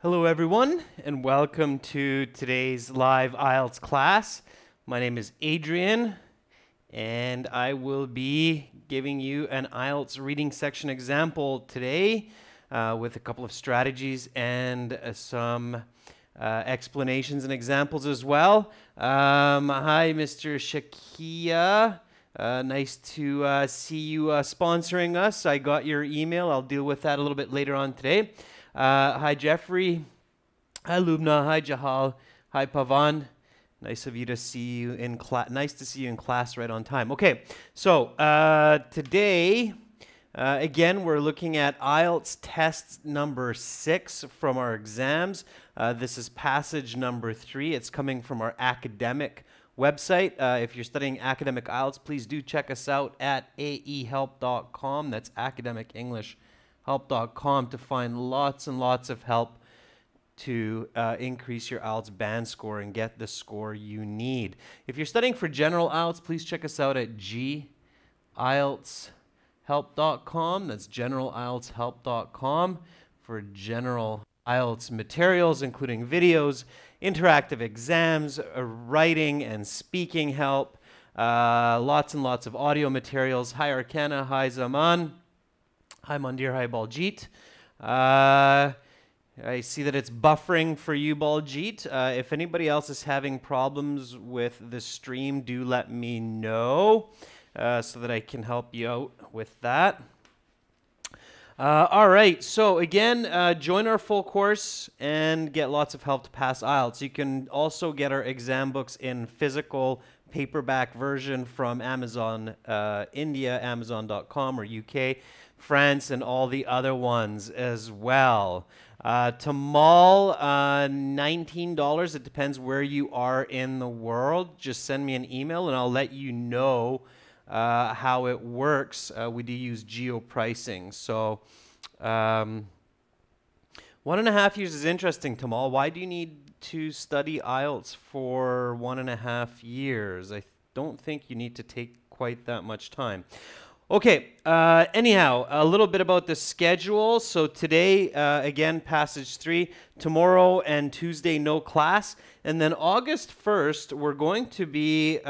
Hello everyone, and welcome to today's live IELTS class. My name is Adrian, and I will be giving you an IELTS reading section example today with a couple of strategies and some explanations and examples as well. Hi, Mr. Shakia. Nice to see you sponsoring us. I got your email. I'll deal with that a little bit later on today. Hi, Jeffrey. Hi, Lubna. Hi, Jahal. Hi, Pavan. Nice of you to see you in class. Nice to see you in class right on time. Okay, so today, again, we're looking at IELTS test number 6 from our exams. This is passage number 3. It's coming from our academic website. If you're studying academic IELTS, please do check us out at aehelp.com. That's academic English help.com to find lots and lots of help to increase your IELTS band score and get the score you need. If you're studying for general IELTS, please check us out at gieltshelp.com. That's generalieltshelp.com for general IELTS materials, including videos, interactive exams, writing and speaking help, lots and lots of audio materials. Hi, Arcana. Hi, Zaman. Hi, Mandir. Hi, Baljit. I see that it's buffering for you, Baljit. If anybody else is having problems with the stream, do let me know so that I can help you out with that. All right, so again, join our full course and get lots of help to pass IELTS. You can also get our exam books in physical paperback version from Amazon India, Amazon.com, or UK, France, and all the other ones as well. Tamal, $19. It depends where you are in the world. Just send me an email and I'll let you know how it works. We do use geo pricing. So 1.5 years is interesting, Tamal. Why do you need to study IELTS for 1.5 years? I don't think you need to take quite that much time. Okay, anyhow, a little bit about the schedule. So today, again, passage 3. Tomorrow and Tuesday, no class. And then August 1st, we're going to be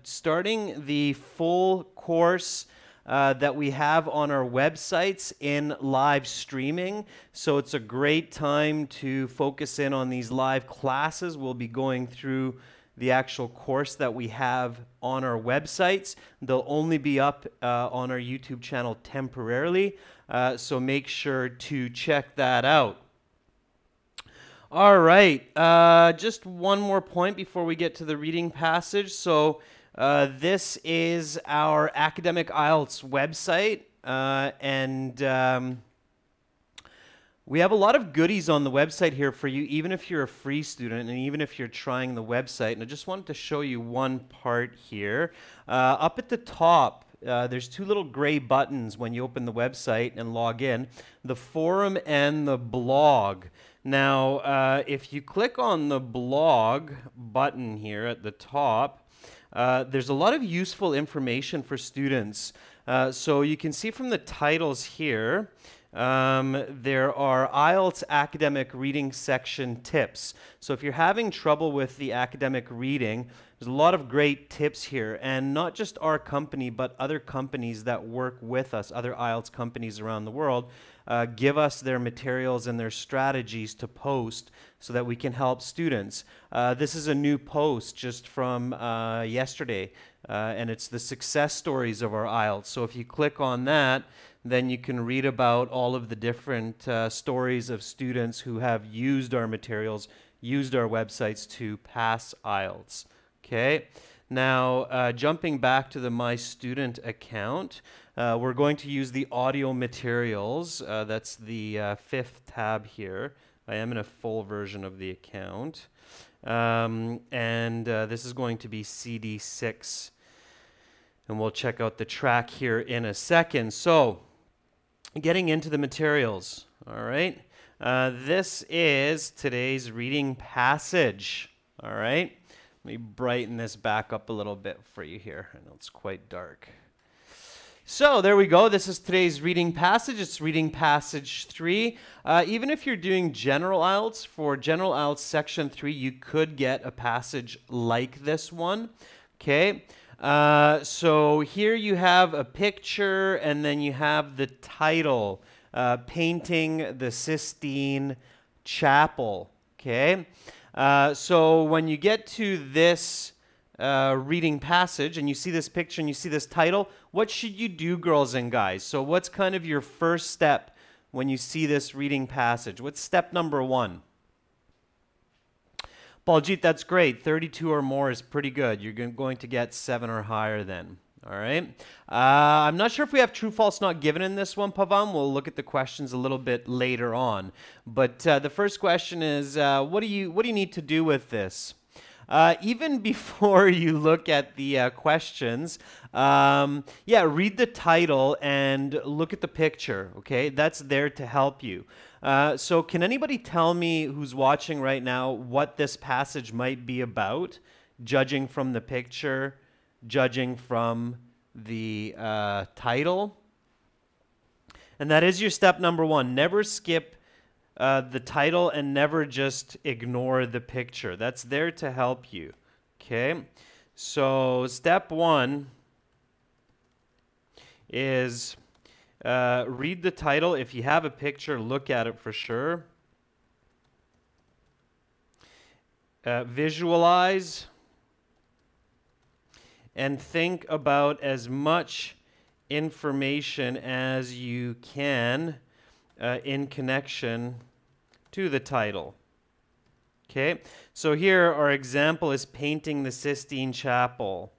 starting the full course that we have on our websites in live streaming. So it's a great time to focus in on these live classes. We'll be going through the actual course that we have on our websites. They'll only be up on our YouTube channel temporarily, so make sure to check that out. All right, just one more point before we get to the reading passage. So this is our academic IELTS website, and we have a lot of goodies on the website here for you, even if you're a free student and even if you're trying the website. And I just wanted to show you one part here. Up at the top, there's 2 little gray buttons when you open the website and log in, the forum and the blog. Now, if you click on the blog button here at the top, there's a lot of useful information for students. So you can see from the titles here, there are IELTS academic reading section tips. So if you're having trouble with the academic reading, there's a lot of great tips here, and not just our company, but other companies that work with us, other IELTS companies around the world, give us their materials and their strategies to post so that we can help students. This is a new post just from yesterday, and it's the success stories of our IELTS. So if you click on that, then you can read about all of the different stories of students who have used our materials, used our websites to pass IELTS. Okay, now jumping back to the My Student account, we're going to use the audio materials. That's the 5th tab here. I am in a full version of the account. This is going to be CD 6. And we'll check out the track here in a second. So, getting into the materials, all right? This is today's reading passage, all right? Let me brighten this back up a little bit for you here. I know it's quite dark. So there we go. This is today's reading passage. It's reading passage 3. Even if you're doing general IELTS, for general IELTS section 3, you could get a passage like this one. Okay. So here you have a picture, and then you have the title, Painting the Sistine Chapel. Okay. So when you get to this reading passage and you see this picture and you see this title, what should you do, girls and guys? So what's kind of your first step when you see this reading passage? What's step number 1? Baljit, that's great. 32 or more is pretty good. You're going to get 7 or higher then. All right. I'm not sure if we have true, false, not given in this one, Pavan. We'll look at the questions a little bit later on. But the first question is, what do you need to do with this? Even before you look at the questions, read the title and look at the picture, okay? That's there to help you. So can anybody tell me who's watching right now what this passage might be about, judging from the picture, judging from the title? And that is your step number 1. Never skip the title and never just ignore the picture. That's there to help you. Okay, so step 1 is read the title. If you have a picture, look at it for sure. Visualize and think about as much information as you can in connection to the title. Okay, so here our example is painting the Sistine Chapel.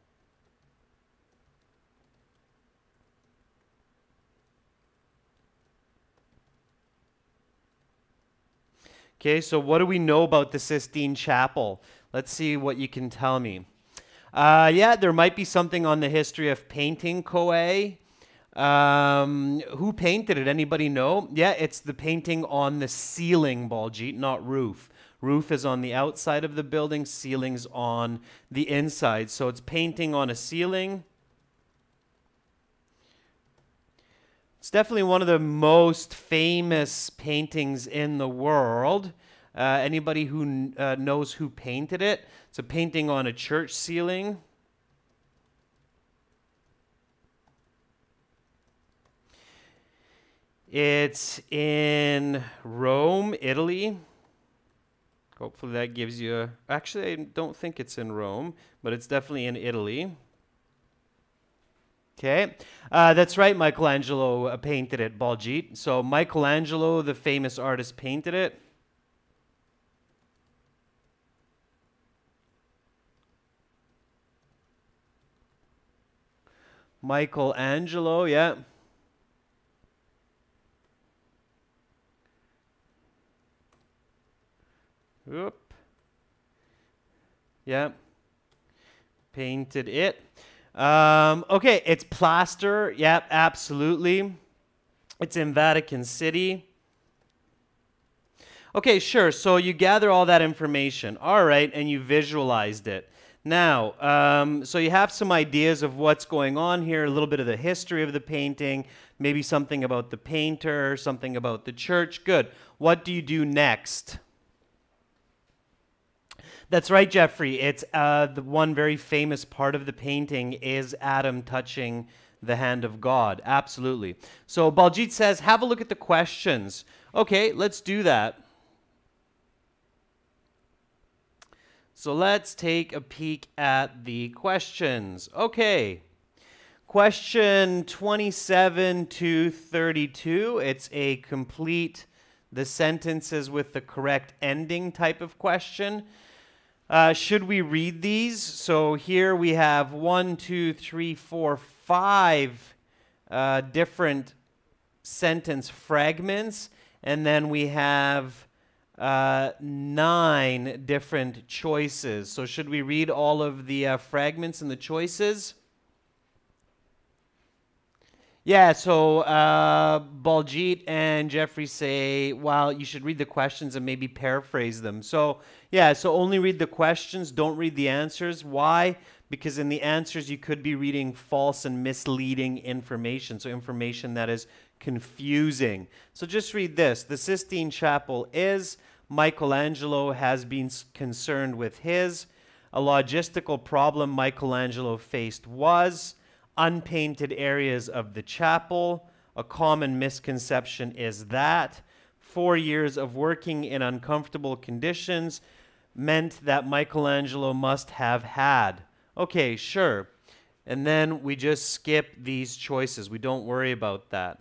Okay, so what do we know about the Sistine Chapel? Let's see what you can tell me. Yeah, there might be something on the history of painting, Koei. Who painted it? Anybody know? Yeah, it's the painting on the ceiling, Baljit, not roof. Roof is on the outside of the building, ceiling's on the inside. So it's painting on a ceiling. It's definitely one of the most famous paintings in the world. Anybody who knows who painted it? It's a painting on a church ceiling. It's in Rome, Italy. Hopefully that gives you a... Actually, I don't think it's in Rome, but it's definitely in Italy. Okay, that's right, Michelangelo painted it, Baljit. So Michelangelo, the famous artist, painted it. Michelangelo, yeah. Oop. Yeah. Painted it. Okay, it's plaster. Yep, absolutely. It's in Vatican City. Okay, sure. So you gather all that information. All right, and you visualized it. Now, so you have some ideas of what's going on here, a little bit of the history of the painting, maybe something about the painter, something about the church. Good. What do you do next? That's right, Jeffrey. It's the one very famous part of the painting is Adam touching the hand of God. Absolutely. So Baljit says, have a look at the questions. Okay, let's do that. So let's take a peek at the questions. Okay. Question 27 to 32. It's a complete the sentences with the correct ending type of question. Should we read these? So here we have 1, 2, 3, 4, 5 different sentence fragments, and then we have 9 different choices. So should we read all of the fragments and the choices? Yeah, so Baljit and Jeffrey say, well, you should read the questions and maybe paraphrase them. So, yeah, so only read the questions, don't read the answers. Why? because in the answers you could be reading false and misleading information, so information that is confusing. So just read this. The Sistine Chapel is, Michelangelo has been concerned with his, a logistical problem Michelangelo faced was, unpainted areas of the chapel, a common misconception is that, 4 years of working in uncomfortable conditions meant that Michelangelo must have had. Okay, sure. And then we just skip these choices. We don't worry about that.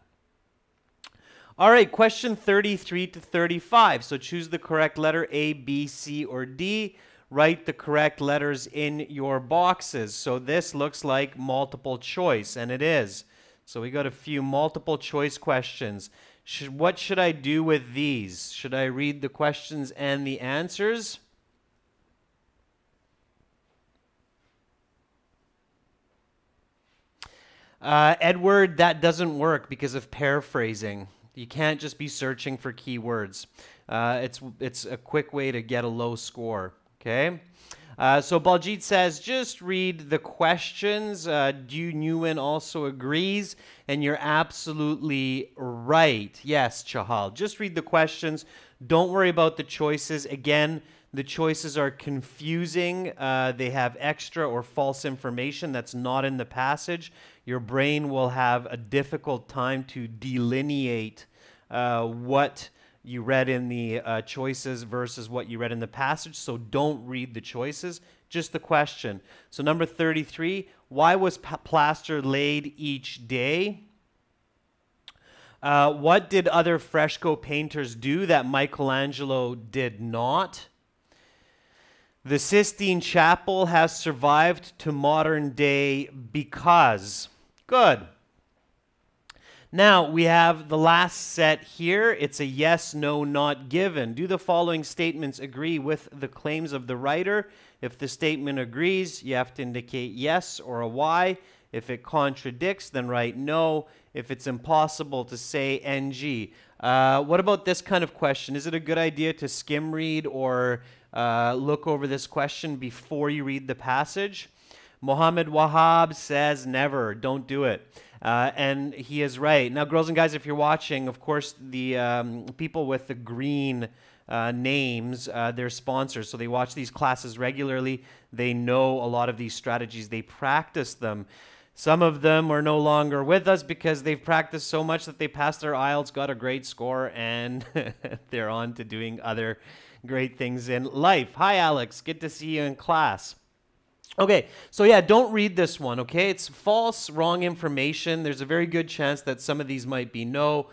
All right, question 33 to 35. So choose the correct letter A, B, C, or D. Write the correct letters in your boxes. So this looks like multiple choice, and it is. So we got a few multiple choice questions. What should I do with these? Should I read the questions and the answers? Edward, that doesn't work because of paraphrasing. You can't just be searching for keywords. It's a quick way to get a low score. Okay. So Baljit says, just read the questions. Du Nguyen also agrees, and you're absolutely right. Yes, Chahal. Just read the questions. Don't worry about the choices. Again, the choices are confusing. They have extra or false information that's not in the passage. Your brain will have a difficult time to delineate what you read in the choices versus what you read in the passage, so don't read the choices, just the question. So number 33, why was plaster laid each day? What did other fresco painters do that Michelangelo did not? The Sistine Chapel has survived to modern day because. Good. Now, we have the last set here. It's a yes, no, not given. Do the following statements agree with the claims of the writer? If the statement agrees, you have to indicate yes or a Y. If it contradicts, then write no. If it's impossible to say NG. What about this kind of question? Is it a good idea to skim read or look over this question before you read the passage? Mohammed Wahab says never. Don't do it. And he is right. Now, girls and guys, if you're watching, of course, the people with the green names, they're sponsors. So they watch these classes regularly. They know a lot of these strategies. They practice them. Some of them are no longer with us because they've practiced so much that they passed their IELTS, got a great score, and they're on to doing other great things in life. Hi, Alex. Good to see you in class. Okay, so yeah, don't read this one, okay? It's false, wrong information. There's a very good chance that some of these might be no,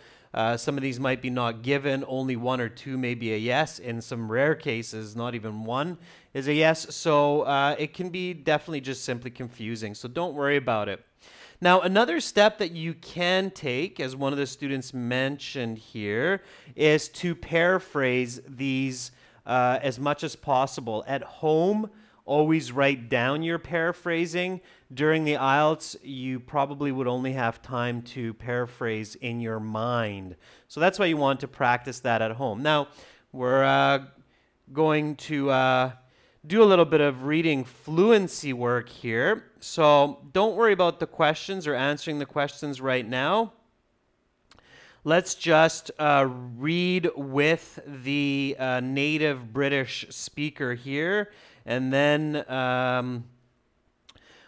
some of these might be not given. Only one or two may be a yes. In some rare cases, not even one is a yes. So it can be definitely just simply confusing. So don't worry about it. Now, another step that you can take, as one of the students mentioned here, is to paraphrase these as much as possible. At home, always write down your paraphrasing. During the IELTS, you probably would only have time to paraphrase in your mind. So that's why you want to practice that at home. Now, we're going to do a little bit of reading fluency work here. So don't worry about the questions or answering the questions right now. Let's just read with the native British speaker here, and then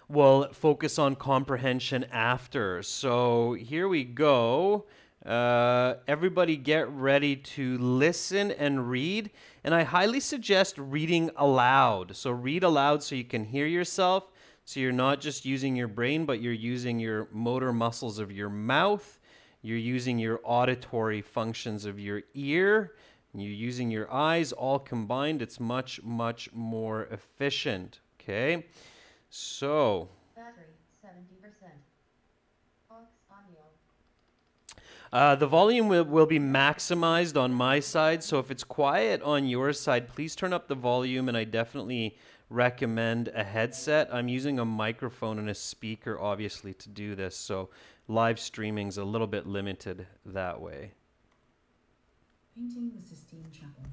we'll focus on comprehension after. So here we go. Everybody get ready to listen and read. And I highly suggest reading aloud. So read aloud so you can hear yourself. So you're not just using your brain, but you're using your motor muscles of your mouth. You're using your auditory functions of your ear. You're using your eyes all combined. It's much, much more efficient. Okay? So. Battery, 70%. Audio. The volume will be maximized on my side. So if it's quiet on your side, please turn up the volume. And I definitely recommend a headset. I'm using a microphone and a speaker, obviously, to do this. So live streaming's a little bit limited that way. Painting the Sistine Chapel.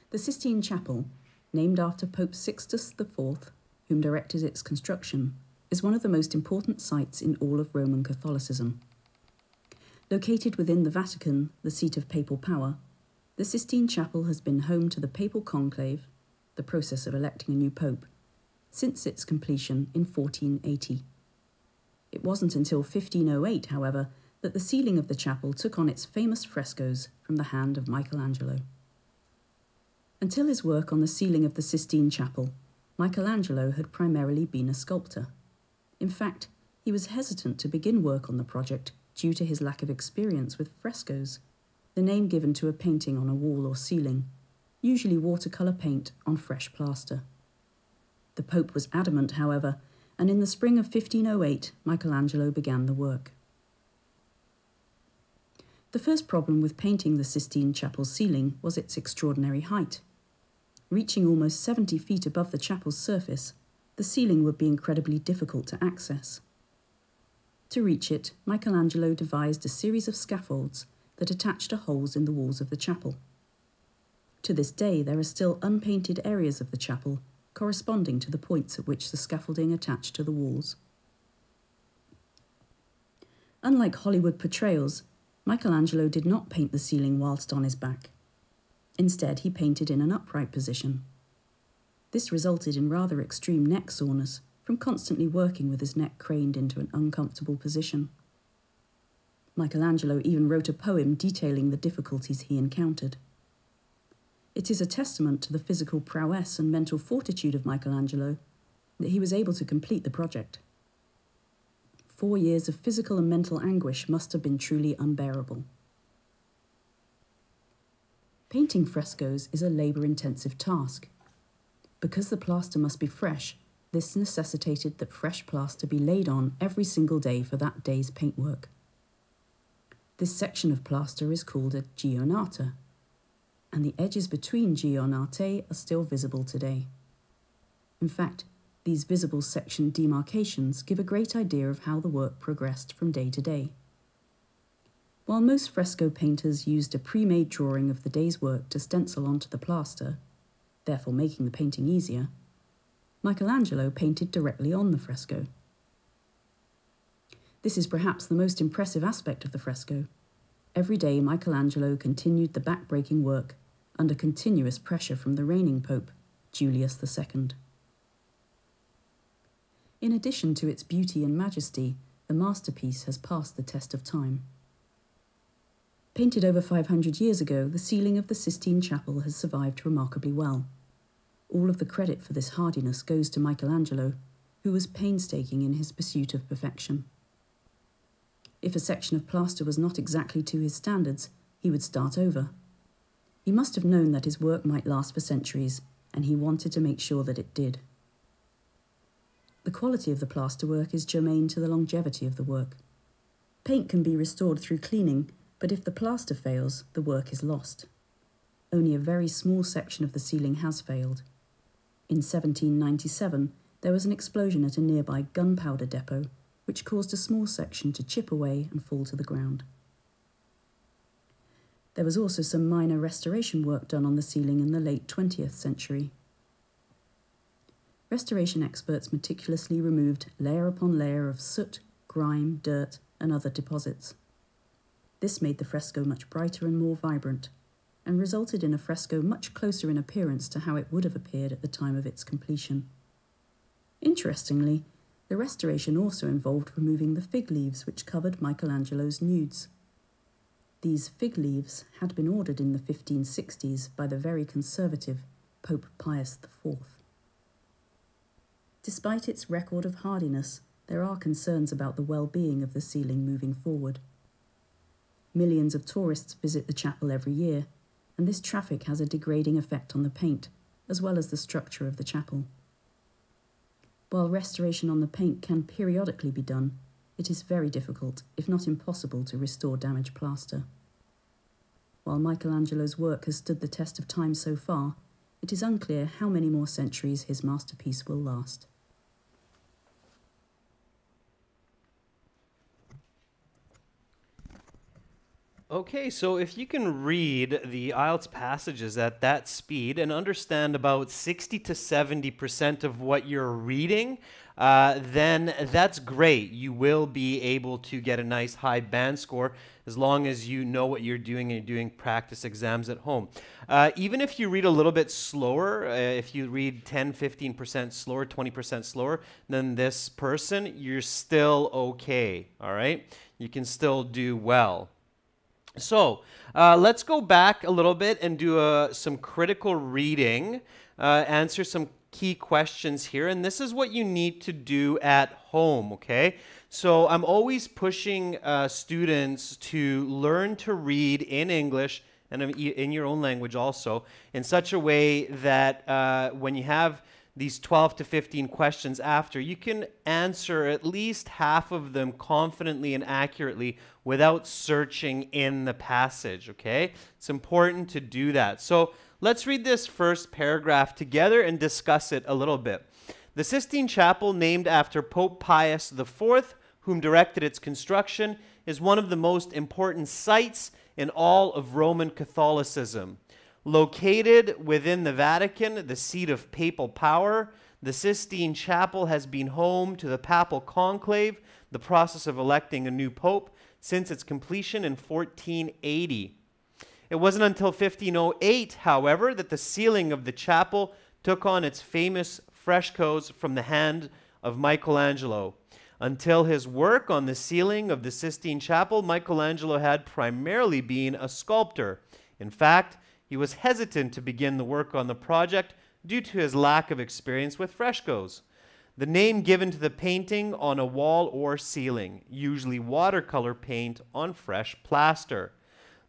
The Sistine Chapel, named after Pope Sixtus IV, whom directed its construction, is one of the most important sites in all of Roman Catholicism. Located within the Vatican, the seat of papal power, the Sistine Chapel has been home to the papal conclave, the process of electing a new pope, since its completion in 1480. It wasn't until 1508, however, that the ceiling of the chapel took on its famous frescoes from the hand of Michelangelo. Until his work on the ceiling of the Sistine Chapel, Michelangelo had primarily been a sculptor. In fact, he was hesitant to begin work on the project due to his lack of experience with frescoes, the name given to a painting on a wall or ceiling, usually watercolour paint on fresh plaster. The Pope was adamant, however, and in the spring of 1508, Michelangelo began the work. The first problem with painting the Sistine Chapel's ceiling was its extraordinary height. Reaching almost 70 feet above the chapel's surface, the ceiling would be incredibly difficult to access. To reach it, Michelangelo devised a series of scaffolds that attached to holes in the walls of the chapel. To this day, there are still unpainted areas of the chapel corresponding to the points at which the scaffolding attached to the walls. Unlike Hollywood portrayals, Michelangelo did not paint the ceiling whilst on his back. Instead, he painted in an upright position. This resulted in rather extreme neck soreness from constantly working with his neck craned into an uncomfortable position. Michelangelo even wrote a poem detailing the difficulties he encountered. It is a testament to the physical prowess and mental fortitude of Michelangelo that he was able to complete the project. 4 years of physical and mental anguish must have been truly unbearable. Painting frescoes is a labour-intensive task. Because the plaster must be fresh, this necessitated that fresh plaster be laid on every single day for that day's paintwork. This section of plaster is called a giornata, and the edges between giornate are still visible today. In fact, these visible section demarcations give a great idea of how the work progressed from day to day. While most fresco painters used a pre-made drawing of the day's work to stencil onto the plaster, therefore making the painting easier, Michelangelo painted directly on the fresco. This is perhaps the most impressive aspect of the fresco. Every day Michelangelo continued the back-breaking work under continuous pressure from the reigning Pope, Julius II. In addition to its beauty and majesty, the masterpiece has passed the test of time. Painted over 500 years ago, the ceiling of the Sistine Chapel has survived remarkably well. All of the credit for this hardiness goes to Michelangelo, who was painstaking in his pursuit of perfection. If a section of plaster was not exactly to his standards, he would start over. He must have known that his work might last for centuries, and he wanted to make sure that it did. The quality of the plasterwork is germane to the longevity of the work. Paint can be restored through cleaning, but if the plaster fails, the work is lost. Only a very small section of the ceiling has failed. In 1797, there was an explosion at a nearby gunpowder depot, which caused a small section to chip away and fall to the ground. There was also some minor restoration work done on the ceiling in the late 20th century. Restoration experts meticulously removed layer upon layer of soot, grime, dirt, and other deposits. This made the fresco much brighter and more vibrant, and resulted in a fresco much closer in appearance to how it would have appeared at the time of its completion. Interestingly, the restoration also involved removing the fig leaves which covered Michelangelo's nudes. These fig leaves had been ordered in the 1560s by the very conservative Pope Pius IV. Despite its record of hardiness, there are concerns about the well-being of the ceiling moving forward. Millions of tourists visit the chapel every year, and this traffic has a degrading effect on the paint, as well as the structure of the chapel. While restoration on the paint can periodically be done, it is very difficult, if not impossible, to restore damaged plaster. While Michelangelo's work has stood the test of time so far, it is unclear how many more centuries his masterpiece will last. Okay, so if you can read the IELTS passages at that speed and understand about 60 to 70% of what you're reading, then that's great. You will be able to get a nice high band score as long as you know what you're doing and you're doing practice exams at home. Even if you read a little bit slower, if you read 10, 15% slower, 20% slower than this person, you're still okay, all right? You can still do well. So let's go back a little bit and do some critical reading, answer some key questions here. And this is what you need to do at home, okay? So I'm always pushing students to learn to read in English and in your own language also, in such a way that when you have these 12 to 15 questions after, you can answer at least half of them confidently and accurately without searching in the passage, okay? It's important to do that. So let's read this first paragraph together and discuss it a little bit. The Sistine Chapel, named after Pope Pius IV, whom directed its construction, is one of the most important sites in all of Roman Catholicism. Located within the Vatican, the seat of papal power, the Sistine Chapel has been home to the papal conclave, the process of electing a new pope, since its completion in 1480. It wasn't until 1508, however, that the ceiling of the chapel took on its famous frescoes from the hand of Michelangelo. Until his work on the ceiling of the Sistine Chapel, Michelangelo had primarily been a sculptor. In fact, he was hesitant to begin the work on the project due to his lack of experience with frescoes, the name given to the painting on a wall or ceiling, usually watercolor paint on fresh plaster.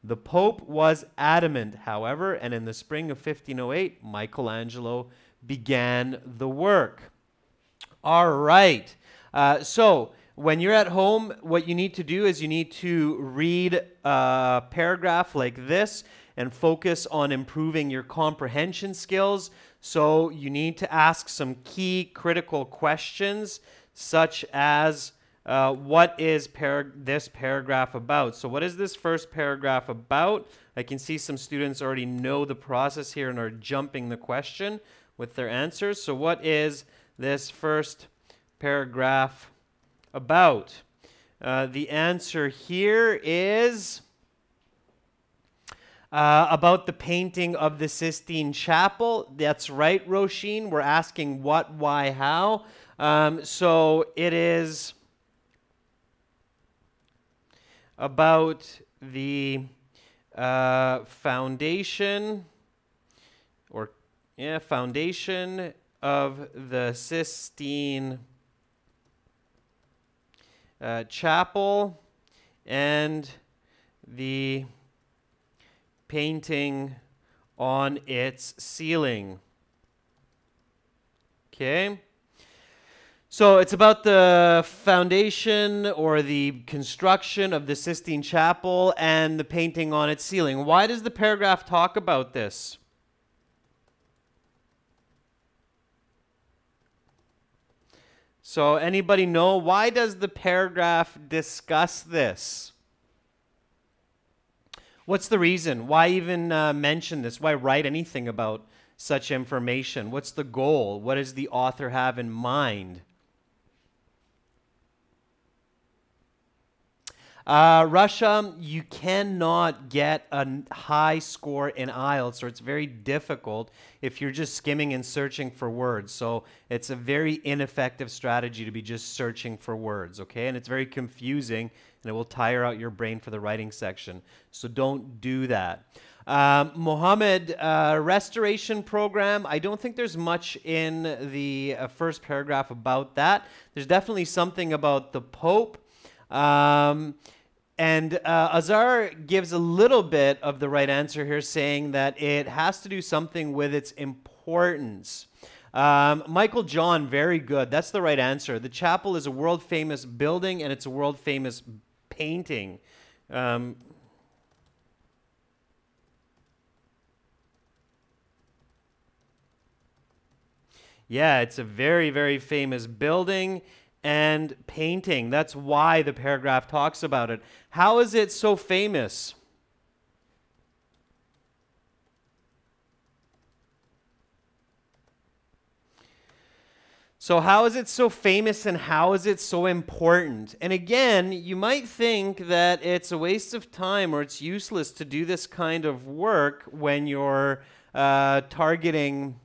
The Pope was adamant, however, and in the spring of 1508, Michelangelo began the work. All right. So when you're at home, what you need to do is you need to read a paragraph like this and focus on improving your comprehension skills. So you need to ask some key critical questions, such as what is this paragraph about? So what is this first paragraph about? I can see some students already know the process here and are jumping the question with their answers. So what is this first paragraph about? The answer here is about the painting of the Sistine Chapel. That's right, Roisin. We're asking what, why, how. So it is about the foundation of the Sistine Chapel and the painting on its ceiling. Okay. So it's about the foundation or the construction of the Sistine Chapel and the painting on its ceiling. Why does the paragraph talk about this? So anybody know, why does the paragraph discuss this? What's the reason? Why even mention this? Why write anything about such information? What's the goal? What does the author have in mind? Russia, you cannot get a high score in IELTS, or it's very difficult if you're just skimming and searching for words. So it's a very ineffective strategy to be just searching for words, okay? And it's very confusing, and it will tire out your brain for the writing section. So don't do that. Mohammed, restoration program, I don't think there's much in the first paragraph about that. There's definitely something about the Pope. And Azar gives a little bit of the right answer here, saying that it has to do something with its importance. Michael John, very good. That's the right answer. The chapel is a world-famous building, and it's a world-famous painting. Yeah, it's a very, very famous building and painting. That's why the paragraph talks about it. How is it so famous? So how is it so famous and how is it so important? And again, you might think that it's a waste of time or it's useless to do this kind of work when you're targeting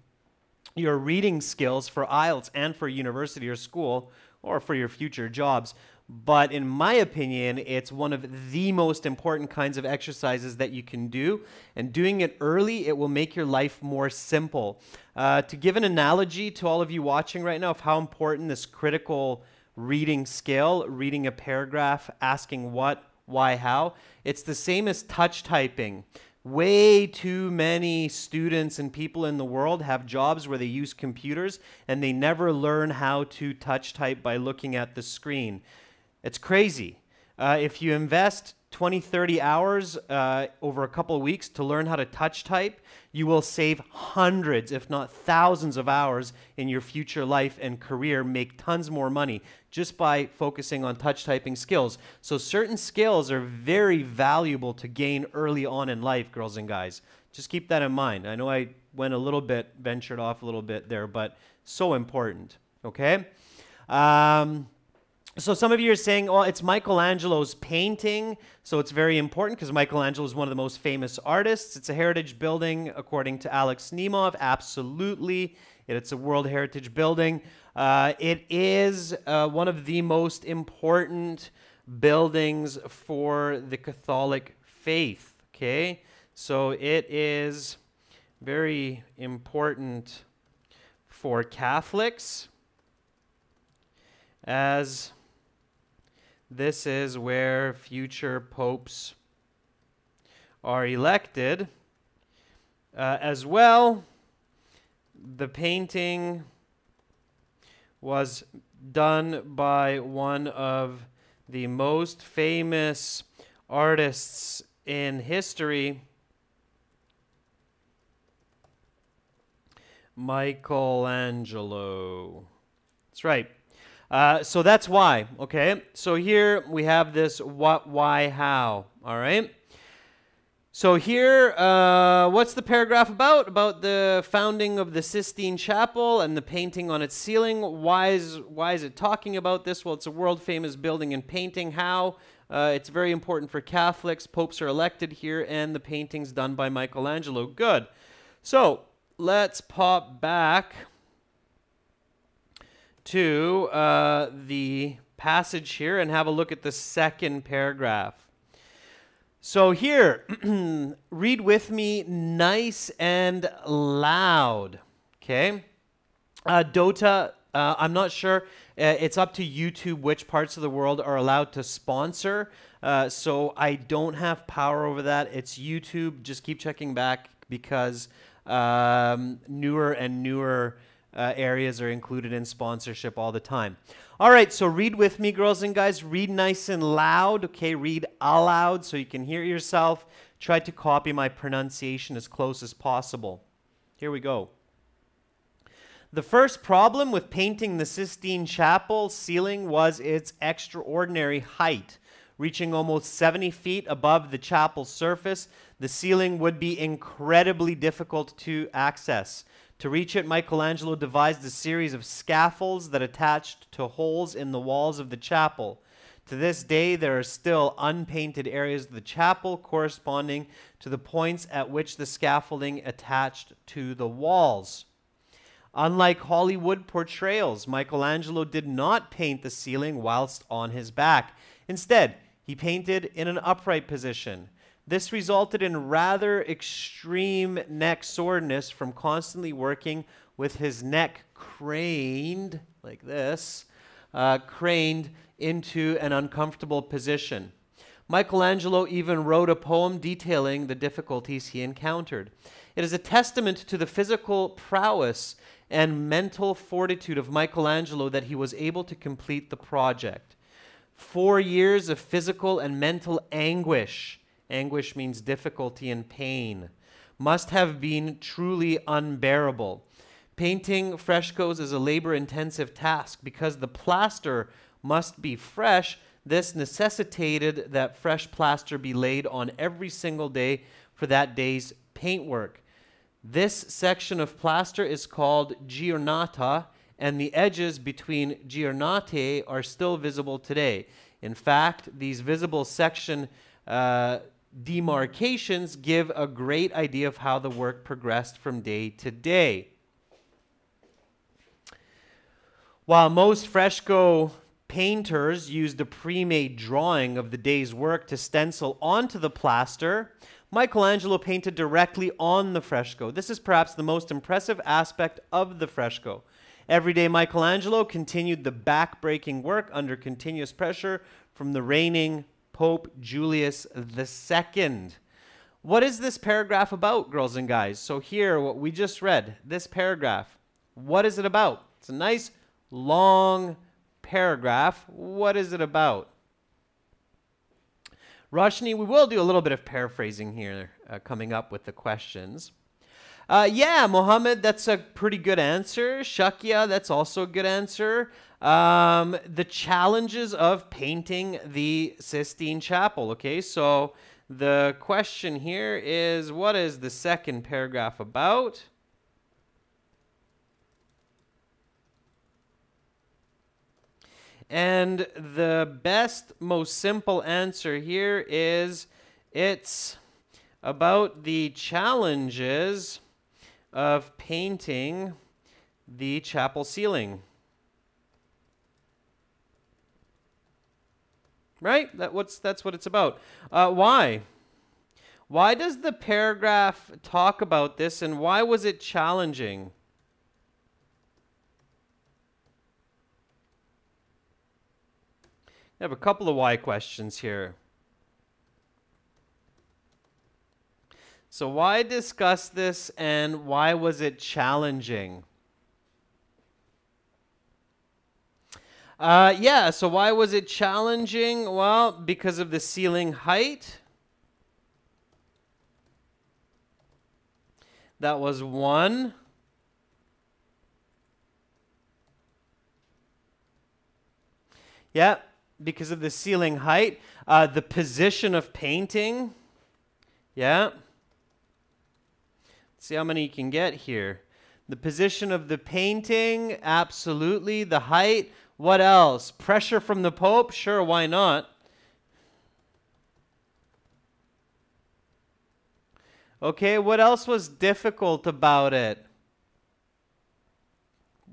your reading skills for IELTS and for university or school or for your future jobs. But in my opinion, it's one of the most important kinds of exercises that you can do. And doing it early, it will make your life more simple. To give an analogy to all of you watching right now of how important this critical reading skill, reading a paragraph, asking what, why, how, it's the same as touch typing. Way too many students and people in the world have jobs where they use computers and they never learn how to touch type by looking at the screen. It's crazy. If you invest 20, 30 hours over a couple of weeks to learn how to touch type, you will save hundreds, if not thousands of hours in your future life and career, make tons more money just by focusing on touch typing skills. So certain skills are very valuable to gain early on in life, girls and guys. Just keep that in mind. I know I went a little bit, ventured off a little bit there, but so important, okay? So some of you are saying, well, it's Michelangelo's painting, so it's very important because Michelangelo is one of the most famous artists. It's a heritage building, according to Alex Nemov. Absolutely. It's a World Heritage Building. It is one of the most important buildings for the Catholic faith, okay? So it is very important for Catholics, as this is where future popes are elected. As well, the painting was done by one of the most famous artists in history, Michelangelo. That's right. So that's why, okay? So here we have this what, why, how, all right? So here, what's the paragraph about? About the founding of the Sistine Chapel and the painting on its ceiling. Why is it talking about this? Well, it's a world-famous building and painting. How? It's very important for Catholics. Popes are elected here, and the painting's done by Michelangelo. Good. So let's pop back to the passage here and have a look at the second paragraph. So here, read with me nice and loud, okay? Dota, I'm not sure. It's up to YouTube which parts of the world are allowed to sponsor. So I don't have power over that. It's YouTube. Just keep checking back because newer and newer areas are included in sponsorship all the time. All right, so read with me, girls and guys. Read nice and loud, okay? Read aloud so you can hear yourself. Try to copy my pronunciation as close as possible. Here we go. The first problem with painting the Sistine Chapel ceiling was its extraordinary height. Reaching almost 70 feet above the chapel's surface, the ceiling would be incredibly difficult to access. To reach it, Michelangelo devised a series of scaffolds that attached to holes in the walls of the chapel. To this day, there are still unpainted areas of the chapel corresponding to the points at which the scaffolding attached to the walls. Unlike Hollywood portrayals, Michelangelo did not paint the ceiling whilst on his back. Instead, he painted in an upright position. This resulted in rather extreme neck soreness from constantly working with his neck craned, like this, craned into an uncomfortable position. Michelangelo even wrote a poem detailing the difficulties he encountered. It is a testament to the physical prowess and mental fortitude of Michelangelo that he was able to complete the project. 4 years of physical and mental anguish. Anguish means difficulty and pain. Must have been truly unbearable. Painting frescoes is a labor-intensive task. Because the plaster must be fresh, this necessitated that fresh plaster be laid on every single day for that day's paintwork. This section of plaster is called giornata, and the edges between giornate are still visible today. In fact, these visible section demarcations give a great idea of how the work progressed from day to day. While most fresco painters used a pre-made drawing of the day's work to stencil onto the plaster, Michelangelo painted directly on the fresco. This is perhaps the most impressive aspect of the fresco. Everyday Michelangelo continued the back-breaking work under continuous pressure from the reigning Pope Julius II. What is this paragraph about, girls and guys? So here, what we just read, this paragraph, what is it about? It's a nice, long paragraph. What is it about? Roshni, we will do a little bit of paraphrasing here coming up with the questions. Yeah, Mohammed, that's a pretty good answer. Shakia, that's also a good answer. The challenges of painting the Sistine Chapel. Okay, so the question here is, what is the second paragraph about? And the best, most simple answer here is it's about the challenges of painting the chapel ceiling. Right? That's what it's about. Why? Why does the paragraph talk about this, and why was it challenging? I have a couple of why questions here. So why discuss this, and why was it challenging? Yeah, so why was it challenging? Well, because of the ceiling height. That was one. Yeah, because of the ceiling height. The position of painting. Yeah. Let's see how many you can get here. The position of the painting, absolutely. The height. What else? Pressure from the Pope? Sure, why not? Okay, what else was difficult about it?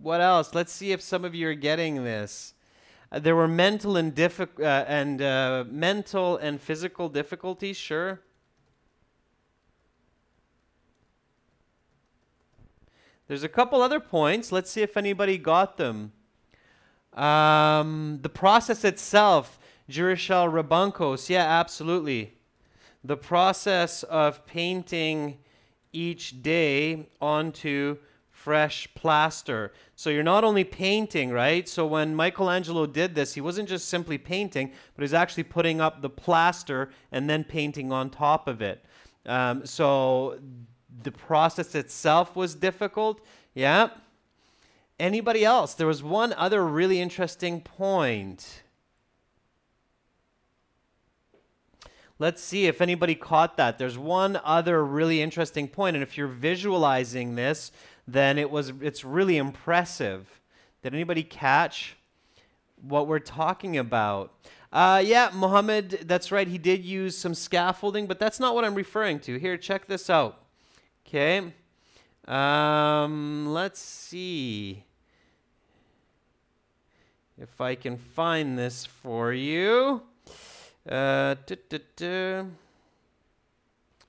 What else? Let's see if some of you are getting this. There were mental and physical difficulties, sure. There's a couple other points. Let's see if anybody got them. The process itself, Jurishal Rabunkos, yeah, absolutely. The process of painting each day onto fresh plaster. So you're not only painting, right? So when Michelangelo did this, he wasn't just simply painting, but he was actually putting up the plaster and then painting on top of it. So the process itself was difficult. Yeah. Anybody else? There was one other really interesting point. Let's see if anybody caught that. There's one other really interesting point, and if you're visualizing this, then it's really impressive. Did anybody catch what we're talking about? Yeah, Mohammed, that's right. He did use some scaffolding, but that's not what I'm referring to. Here, check this out. Okay. Let's see if I can find this for you. Here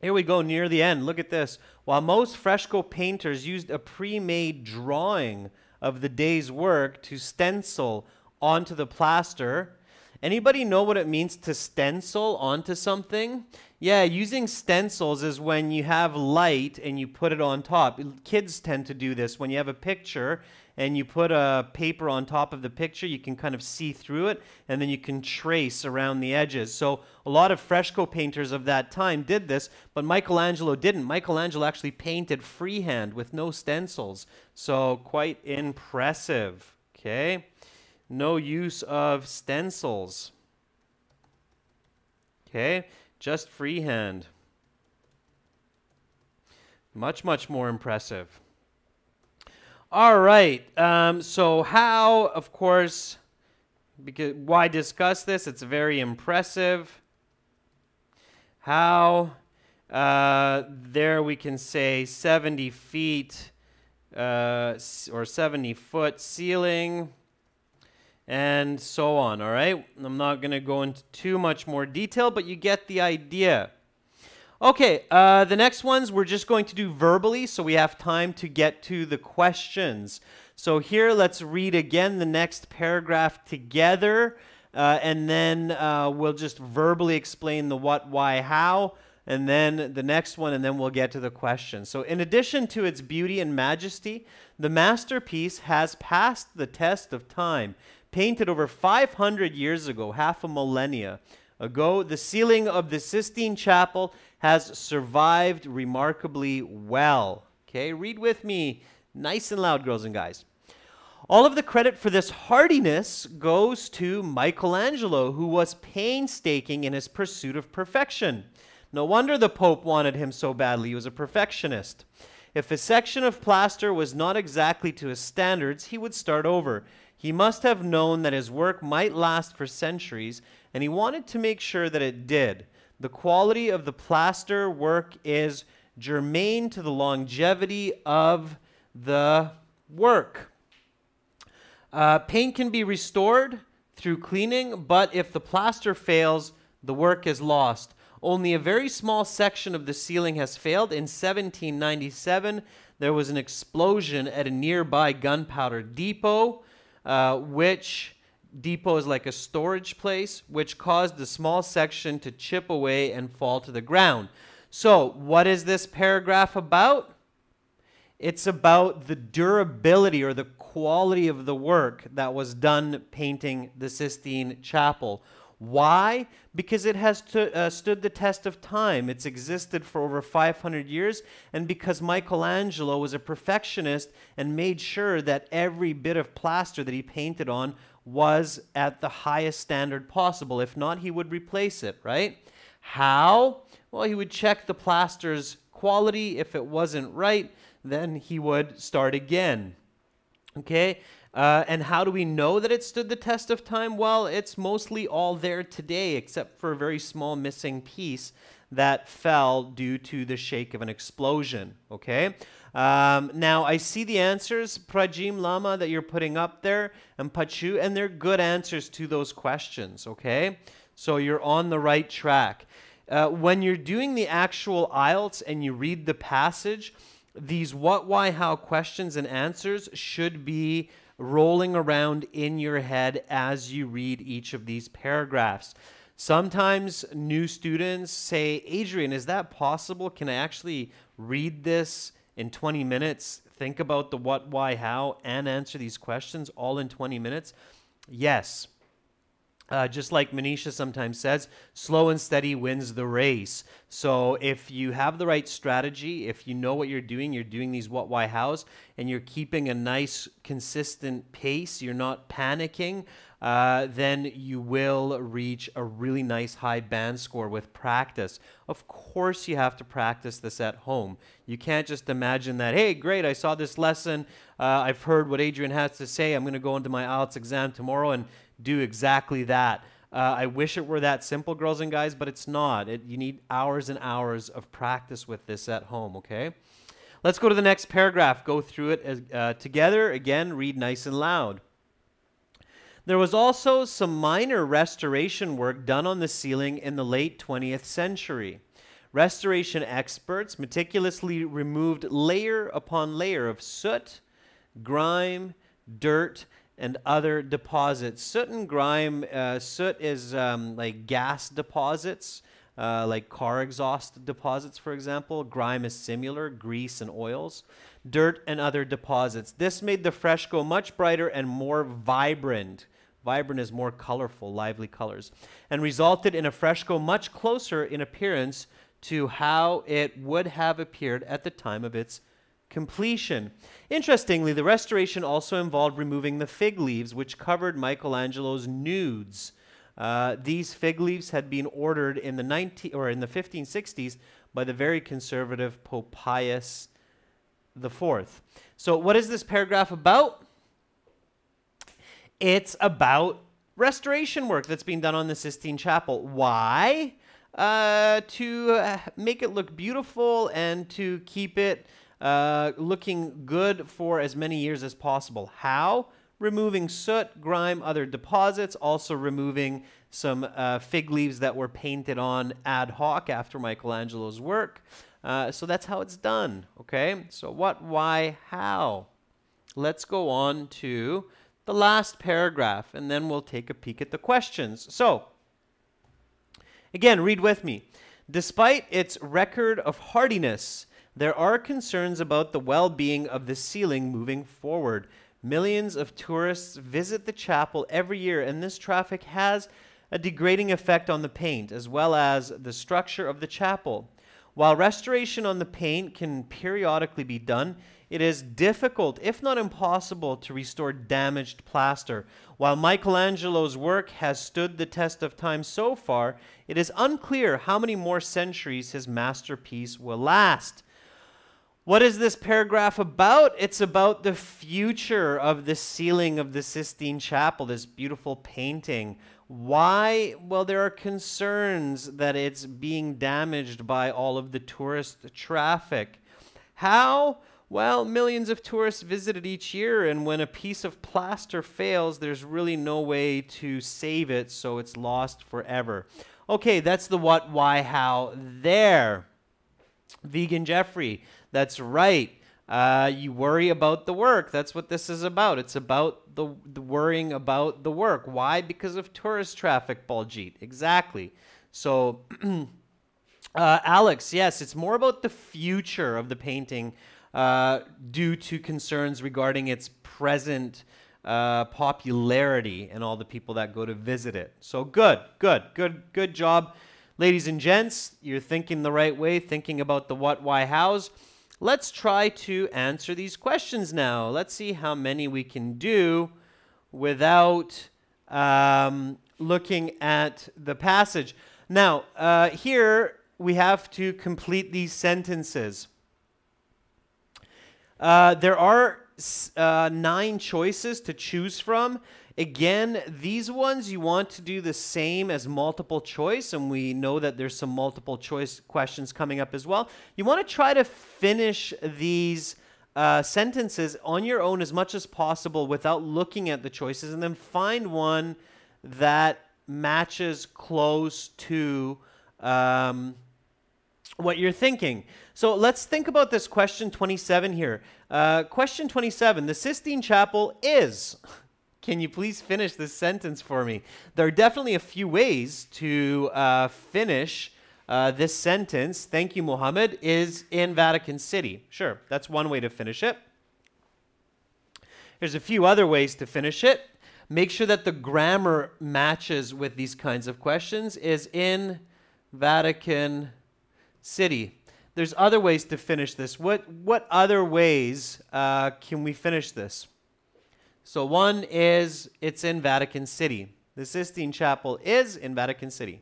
we go, near the end. Look at this. While most fresco painters used a pre-made drawing of the day's work to stencil onto the plaster, anybody know what it means to stencil onto something? Yeah, using stencils is when you have light and you put it on top. Kids tend to do this. When you have a picture and you put a paper on top of the picture, you can kind of see through it, and then you can trace around the edges. So a lot of fresco painters of that time did this, but Michelangelo didn't. Michelangelo actually painted freehand with no stencils. So quite impressive, okay? No use of stencils. Okay, just freehand. Much, much more impressive. All right. So how, of course, because why discuss this? It's very impressive. How, there we can say 70 feet or 70-foot ceiling and so on, all right? I'm not going to go into too much more detail, but you get the idea. Okay, the next ones we're just going to do verbally, so we have time to get to the questions. So here, let's read again the next paragraph together, and then we'll just verbally explain the what, why, how, and then the next one, and then we'll get to the question. So in addition to its beauty and majesty, the masterpiece has passed the test of time. Painted over 500 years ago, half a millennia ago, the ceiling of the Sistine Chapel has survived remarkably well. Okay, read with me nice and loud, girls and guys. All of the credit for this hardiness goes to Michelangelo, who was painstaking in his pursuit of perfection. No wonder the Pope wanted him so badly. He was a perfectionist. If a section of plaster was not exactly to his standards, he would start over. He must have known that his work might last for centuries, and he wanted to make sure that it did. The quality of the plaster work is germane to the longevity of the work. Paint can be restored through cleaning, but if the plaster fails, the work is lost. Only a very small section of the ceiling has failed. In 1797, there was an explosion at a nearby gunpowder depot, which depot is like a storage place, which caused the small section to chip away and fall to the ground. So what is this paragraph about? It's about the durability or the quality of the work that was done painting the Sistine Chapel. Why? Because it has stood the test of time. It's existed for over 500 years, and because Michelangelo was a perfectionist and made sure that every bit of plaster that he painted on was at the highest standard possible. If not, he would replace it, right? How? Well, he would check the plaster's quality. If it wasn't right, then he would start again. Okay? And how do we know that it stood the test of time? Well, it's mostly all there today, except for a very small missing piece that fell due to the shake of an explosion. Okay? Now, I see the answers, Prajim Lama, that you're putting up there, and Pachu, and they're good answers to those questions. Okay? So you're on the right track. When you're doing the actual IELTS and you read the passage, these what, why, how questions and answers should be rolling around in your head as you read each of these paragraphs. Sometimes new students say, Adrian, is that possible? Can I actually read this in 20 minutes, think about the what, why, how, and answer these questions all in 20 minutes? Yes. Just like Manisha sometimes says, slow and steady wins the race. So if you have the right strategy, if you know what you're doing these what, why, hows, and you're keeping a nice, consistent pace, you're not panicking, then you will reach a really nice high band score with practice. Of course, you have to practice this at home. You can't just imagine that, hey, great, I saw this lesson, I've heard what Adrian has to say, I'm going to go into my IELTS exam tomorrow and do exactly that. I wish it were that simple, girls and guys, but it's not. You need hours and hours of practice with this at home, okay? Let's go to the next paragraph. Go through it together. Again, read nice and loud. There was also some minor restoration work done on the ceiling in the late 20th century. Restoration experts meticulously removed layer upon layer of soot, grime, dirt, and other deposits. Soot and grime, soot is like gas deposits, like car exhaust deposits, for example. Grime is similar, grease and oils. Dirt and other deposits. This made the fresco much brighter and more vibrant. Vibrant is more colorful, lively colors. And resulted in a fresco much closer in appearance to how it would have appeared at the time of its completion. Interestingly, the restoration also involved removing the fig leaves which covered Michelangelo's nudes. These fig leaves had been ordered in the 1560s by the very conservative Pope Pius IV. So what is this paragraph about? It's about restoration work that's being done on the Sistine Chapel. Why? To make it look beautiful and to keep it looking good for as many years as possible. How? Removing soot, grime, other deposits, also removing some fig leaves that were painted on ad hoc after Michelangelo's work. So that's how it's done, okay? So what, why, how? Let's go on to the last paragraph, and then we'll take a peek at the questions. So, again, read with me. Despite its record of hardiness, there are concerns about the well-being of the ceiling moving forward. Millions of tourists visit the chapel every year, and this traffic has a degrading effect on the paint, as well as the structure of the chapel. While restoration on the paint can periodically be done, it is difficult, if not impossible, to restore damaged plaster. While Michelangelo's work has stood the test of time so far, it is unclear how many more centuries his masterpiece will last. What is this paragraph about? It's about the future of the ceiling of the Sistine Chapel, this beautiful painting. Why? Well, there are concerns that it's being damaged by all of the tourist traffic. How? Well, millions of tourists visit it each year, and when a piece of plaster fails, there's really no way to save it, so it's lost forever. Okay, that's the what, why, how there. Vegan Jeffrey, that's right. You worry about the work. That's what this is about. It's about the worrying about the work. Why? Because of tourist traffic, Baljeet. Exactly. So, Alex, yes, it's more about the future of the painting due to concerns regarding its present popularity and all the people that go to visit it. So good job, ladies and gents. You're thinking the right way, thinking about the what, why, hows. Let's try to answer these questions now. Let's see how many we can do without looking at the passage. Now, here we have to complete these sentences. There are 9 choices to choose from. Again, these ones you want to do the same as multiple choice, and we know that there's some multiple choice questions coming up as well. You want to try to finish these sentences on your own as much as possible without looking at the choices, and then find one that matches close to what you're thinking. So let's think about this question 27 here. Question 27, the Sistine Chapel is... Can you please finish this sentence for me? There are definitely a few ways to finish this sentence. Thank you, Mohammed. Is in Vatican City. Sure, that's one way to finish it. There's a few other ways to finish it. Make sure that the grammar matches with these kinds of questions. Is in Vatican City. There's other ways to finish this. What other ways can we finish this? So one is it's in Vatican City. The Sistine Chapel is in Vatican City.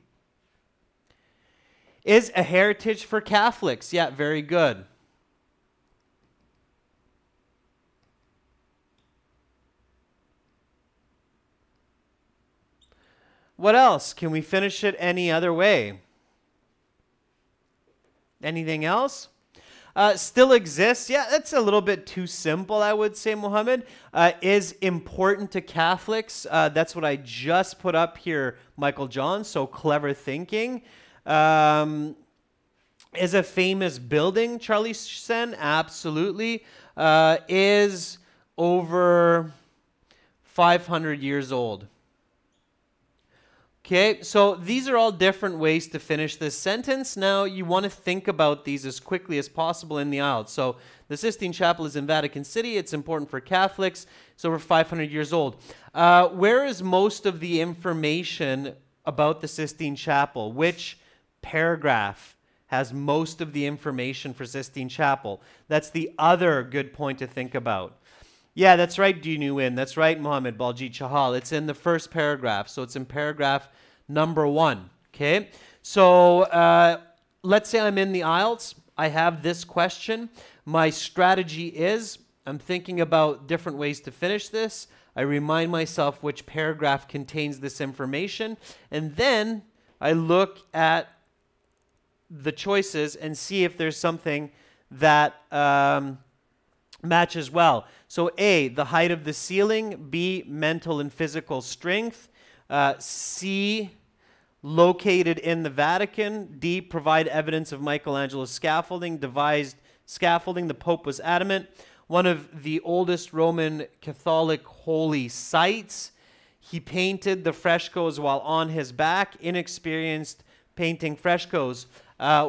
Is a heritage for Catholics. Yeah, very good. What else? Can we finish it any other way? Anything else? Still exists. Yeah, that's a little bit too simple, I would say, Mohammed. Is important to Catholics. That's what I just put up here, Michael John. So clever thinking. Is a famous building, Charlie Sen? Absolutely. Is over 500 years old. Okay, so these are all different ways to finish this sentence. Now, you want to think about these as quickly as possible in the IELTS. So, the Sistine Chapel is in Vatican City. It's important for Catholics. It's over 500 years old. Where is most of the information about the Sistine Chapel? Which paragraph has most of the information for Sistine Chapel? That's the other good point to think about. Yeah, that's right, Dinuin. That's right, Mohammed Baljeet Chahal. It's in the first paragraph. So it's in paragraph number 1. Okay? So let's say I'm in the IELTS. I have this question, my strategy is I'm thinking about different ways to finish this. I remind myself which paragraph contains this information, and then I look at the choices and see if there's something that matches well. So A, the height of the ceiling. B, mental and physical strength. C, located in the Vatican. D, provide evidence of Michelangelo's scaffolding. Devised scaffolding. The Pope was adamant. One of the oldest Roman Catholic holy sites. He painted the frescoes while on his back. Inexperienced painting frescoes.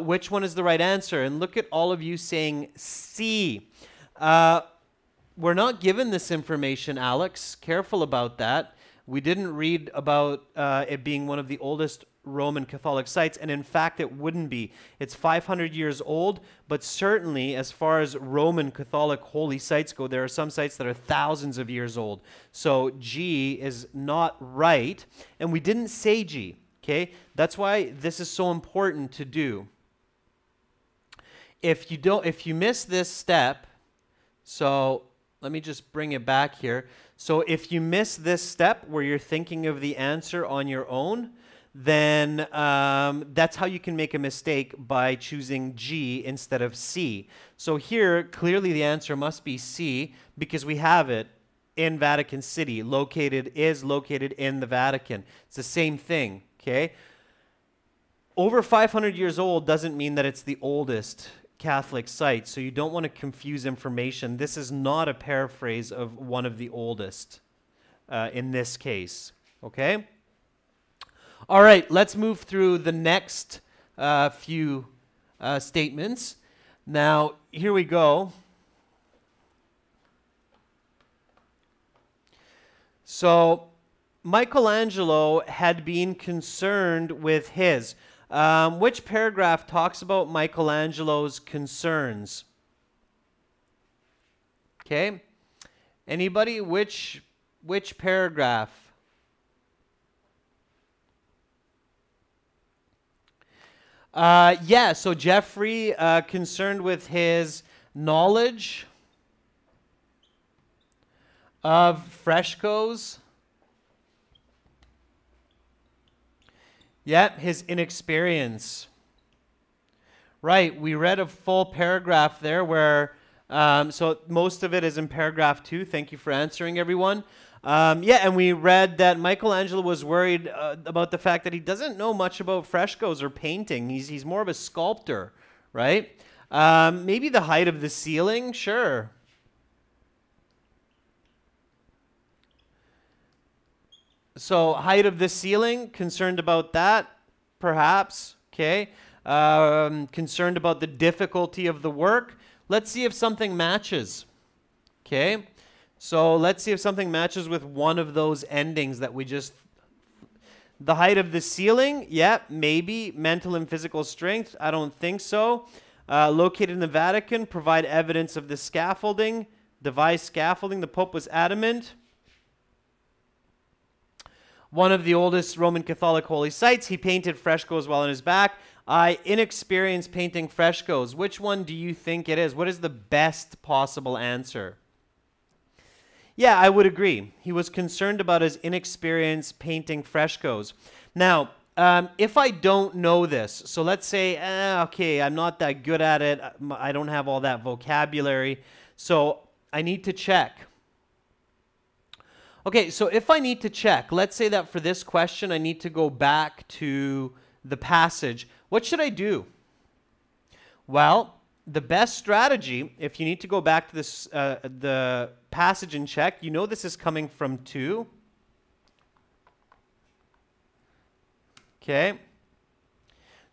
Which one is the right answer? And look at all of you saying C. We're not given this information, Alex. Careful about that. We didn't read about it being one of the oldest Roman Catholic sites, and in fact, it wouldn't be. It's 500 years old, but certainly, as far as Roman Catholic holy sites go, there are some sites that are thousands of years old. So G is not right, and we didn't say G. Okay, that's why this is so important to do. If you miss this step, so let me just bring it back here. So if you miss this step where you're thinking of the answer on your own, then that's how you can make a mistake by choosing G instead of C. So here, clearly the answer must be C because we have it in Vatican City, located in the Vatican. It's the same thing, okay? Over 500 years old doesn't mean that it's the oldest Catholic site, so you don't want to confuse information. This is not a paraphrase of one of the oldest in this case, okay? All right, let's move through the next few statements. Now, here we go. So, Michelangelo had been concerned with his. Which paragraph talks about Michelangelo's concerns? Okay. Anybody? Which paragraph? Yeah, so Jeffrey, concerned with his knowledge of frescoes. Yeah, his inexperience. Right, we read a full paragraph there where, so most of it is in paragraph 2. Thank you for answering, everyone. Yeah, and we read that Michelangelo was worried about the fact that he doesn't know much about frescoes or painting. He's more of a sculptor, right? Maybe the height of the ceiling, sure. So height of the ceiling, concerned about that, perhaps, okay. Concerned about the difficulty of the work. Let's see if something matches, okay. So let's see if something matches with one of those endings that we just... The height of the ceiling, yeah, maybe. Mental and physical strength, I don't think so. Located in the Vatican, provide evidence of the scaffolding. Devised scaffolding, the Pope was adamant. One of the oldest Roman Catholic holy sites, he painted frescoes while on his back. Inexperienced painting frescoes. Which one do you think it is? What is the best possible answer? Yeah, I would agree. He was concerned about his inexperience painting frescoes. Now, if I don't know this, so let's say, okay, I'm not that good at it. I don't have all that vocabulary, so I need to check. Okay, so if I need to check, let's say that for this question, I need to go back to the passage. What should I do? Well, the best strategy, if you need to go back to this, the passage and check, you know this is coming from 2. Okay.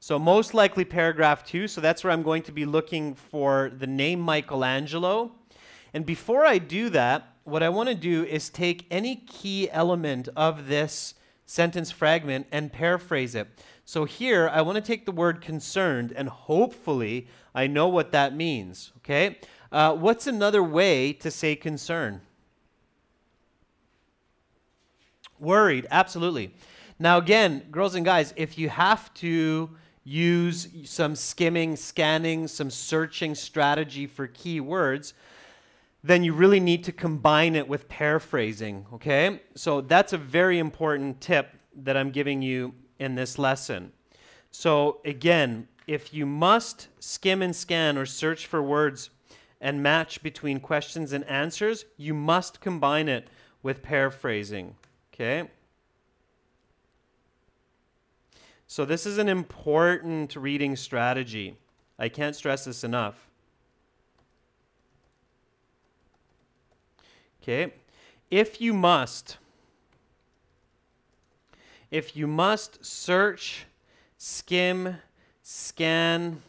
So most likely paragraph 2, so that's where I'm going to be looking for the name Michelangelo. And before I do that, what I want to do is take any key element of this sentence fragment and paraphrase it. So here, I want to take the word concerned, and hopefully I know what that means, okay? What's another way to say concern? Worried, absolutely. Now again, girls and guys, if you have to use some skimming, scanning, some searching strategy for keywords, then you really need to combine it with paraphrasing, okay? So that's a very important tip that I'm giving you in this lesson. So again, if you must skim and scan or search for words and match between questions and answers, you must combine it with paraphrasing, okay? So this is an important reading strategy. I can't stress this enough. Okay, if you must search, skim, scan,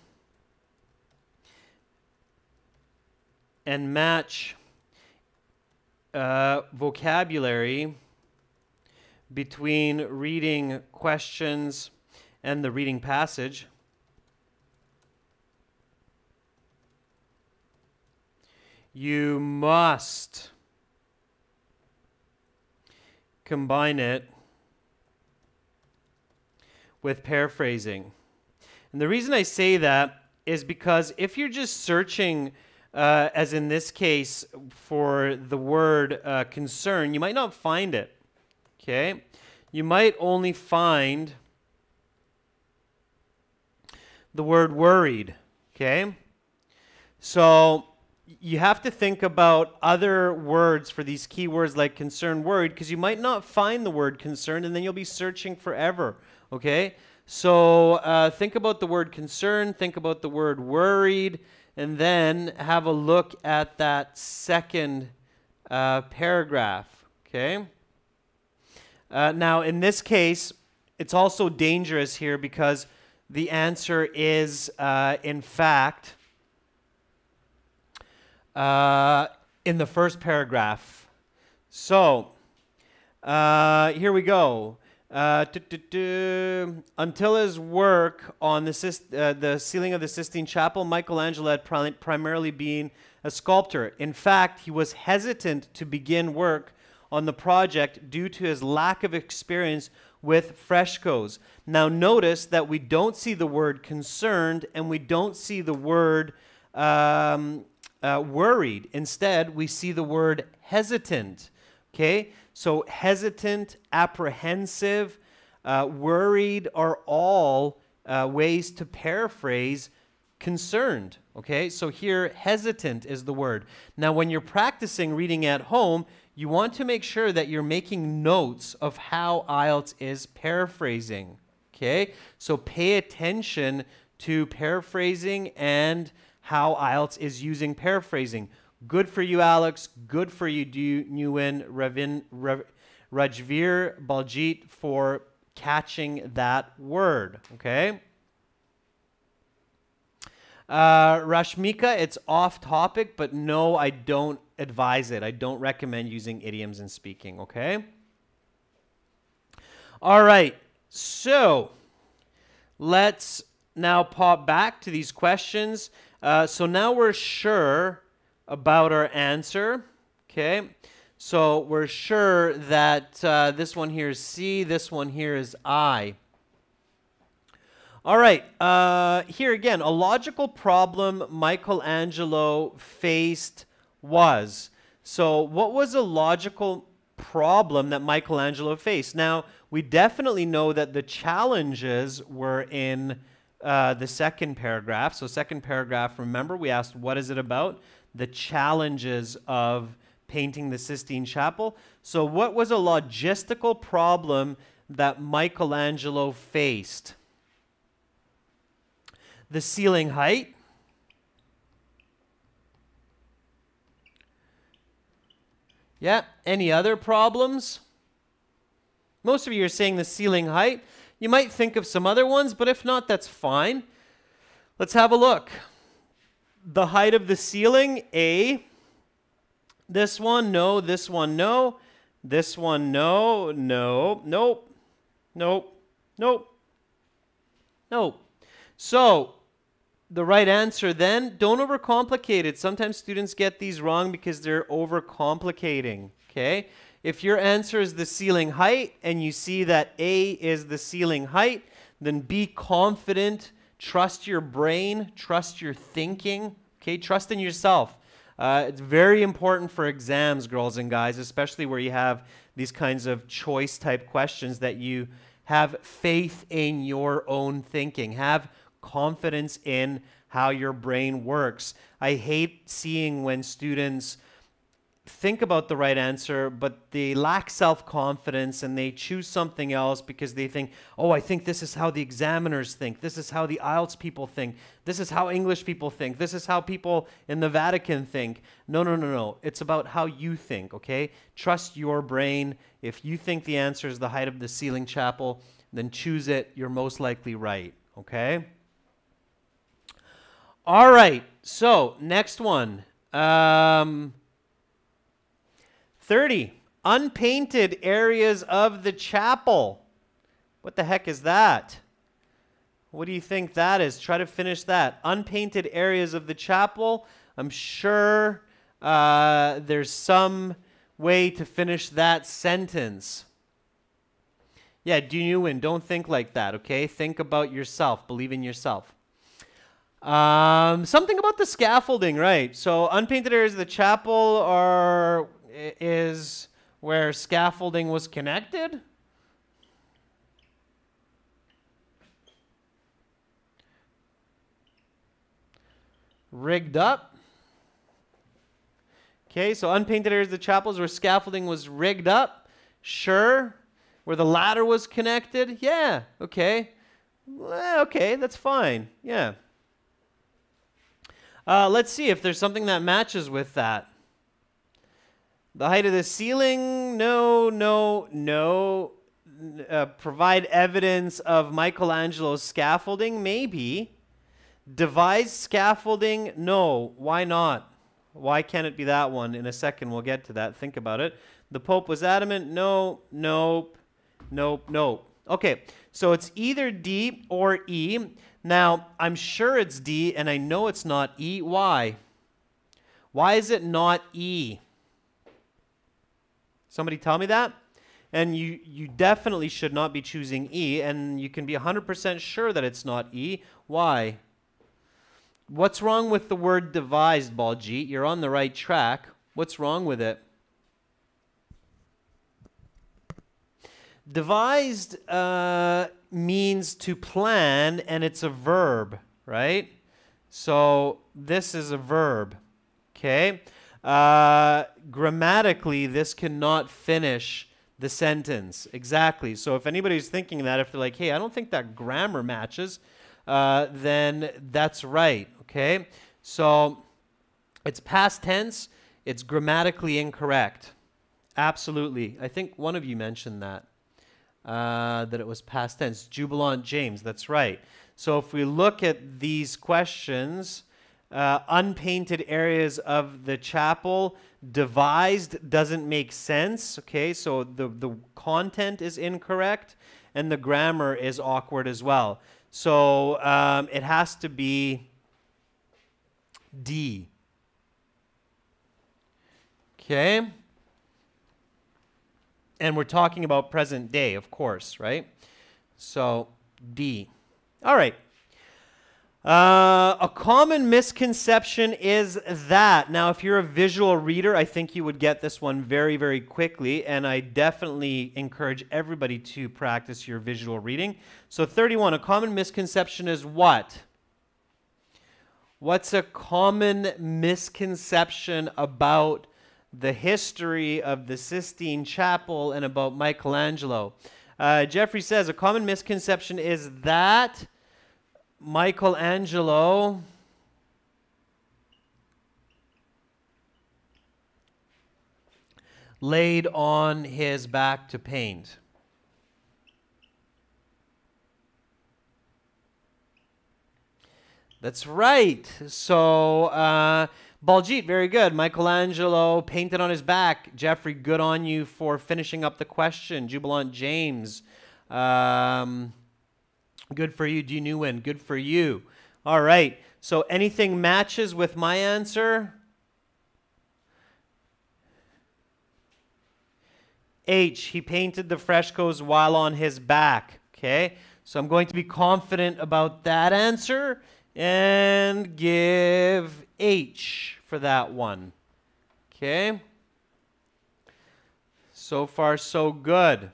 and match vocabulary between reading questions and the reading passage, you must combine it with paraphrasing. And the reason I say that is because if you're just searching, as in this case, for the word concern, you might not find it, okay? You might only find the word worried, okay? So you have to think about other words for these keywords like concern, worried, because you might not find the word concerned and then you'll be searching forever, okay? So think about the word concern, think about the word worried, and then have a look at that second paragraph, okay? Now, in this case, it's also dangerous here because the answer is, in fact, in the first paragraph. So, here we go. Until his work on the ceiling of the Sistine Chapel, Michelangelo had primarily been a sculptor. In fact, he was hesitant to begin work on the project due to his lack of experience with frescoes. Now notice that we don't see the word concerned and we don't see the word worried. Instead, we see the word hesitant. Okay, so hesitant, apprehensive, worried are all ways to paraphrase concerned. Okay, so here hesitant is the word. Now when you're practicing reading at home, you want to make sure that you're making notes of how IELTS is paraphrasing. Okay, so pay attention to paraphrasing and how IELTS is using paraphrasing. Good for you, Alex. Good for you, Nguyen Rajveer Baljit, for catching that word. Okay. Rashmika, it's off topic, but no, I don't advise it. I don't recommend using idioms in speaking. Okay. All right. So let's now pop back to these questions. So now we're sure about our answer, okay? So we're sure that this one here is C, this one here is I. All right, here again, a logical problem Michelangelo faced was. So what was a logical problem that Michelangelo faced? Now, we definitely know that the challenges were in the second paragraph. So second paragraph, remember, we asked, what is it about? The challenges of painting the Sistine Chapel. So what was a logistical problem that Michelangelo faced? The ceiling height. Yeah, any other problems? Most of you are saying the ceiling height. You might think of some other ones, but if not, that's fine. Let's have a look. The height of the ceiling, A. This one, no. This one, no. This one, no. No. Nope. Nope. Nope. Nope. So, the right answer then, don't overcomplicate it. Sometimes students get these wrong because they're overcomplicating, okay? If your answer is the ceiling height and you see that A is the ceiling height, then be confident, trust your brain, trust your thinking, okay? Trust in yourself. It's very important for exams, girls and guys, especially where you have these kinds of choice type questions, that you have faith in your own thinking. Have confidence in how your brain works. I hate seeing when students think about the right answer, but they lack self-confidence and they choose something else because they think, oh, I think this is how the examiners think. This is how the IELTS people think. This is how English people think. This is how people in the Vatican think. No, no, no, no. It's about how you think, okay? Trust your brain. If you think the answer is the height of the Sistine Chapel, then choose it. You're most likely right, okay? All right, so next one. 30, unpainted areas of the chapel. What the heck is that? What do you think that is? Try to finish that. Unpainted areas of the chapel. I'm sure there's some way to finish that sentence. Yeah, Dunewin, don't think like that, okay? Think about yourself. Believe in yourself. Something about the scaffolding, right? So unpainted areas of the chapel is where scaffolding was connected. Rigged up. Okay, so unpainted areas of the chapel is where scaffolding was rigged up. Sure. Where the ladder was connected. Yeah, okay. Okay, that's fine. Yeah. Let's see if there's something that matches with that. The height of the ceiling, no, no, no. Provide evidence of Michelangelo's scaffolding, maybe. Devised scaffolding, no. Why not? Why can't it be that one? In a second, we'll get to that. Think about it. The Pope was adamant, no, nope, nope, nope. Okay, so it's either D or E. Now, I'm sure it's D, and I know it's not E. Why? Why is it not E? Somebody tell me that? And you definitely should not be choosing E, and you can be 100% sure that it's not E. Why? What's wrong with the word devised, Baljeet? You're on the right track. What's wrong with it? Devised means to plan, and it's a verb, right? So this is a verb, okay? Grammatically, this cannot finish the sentence. Exactly. So if anybody's thinking that, if they're like, hey, I don't think that grammar matches, then that's right, okay? So it's past tense. It's grammatically incorrect. Absolutely. I think one of you mentioned that. That it was past tense. Jubilant James, that's right. So if we look at these questions, unpainted areas of the chapel, devised doesn't make sense, okay? So the content is incorrect, and the grammar is awkward as well. So it has to be D. Okay? And we're talking about present day, of course, right? So, D. All right. A common misconception is that. Now, if you're a visual reader, I think you would get this one very, very quickly, and I definitely encourage everybody to practice your visual reading. So, 31, a common misconception is what? What's a common misconception about the history of the Sistine Chapel and about Michelangelo? Jeffrey says, a common misconception is that Michelangelo laid on his back to paint. That's right. So, Baljeet, very good. Michelangelo painted on his back. Jeffrey, good on you for finishing up the question. Jubilant James, good for you. Dunewin, good for you. All right. So anything matches with my answer? H, he painted the frescoes while on his back. Okay. So I'm going to be confident about that answer and give H for that one. Okay? So far, so good.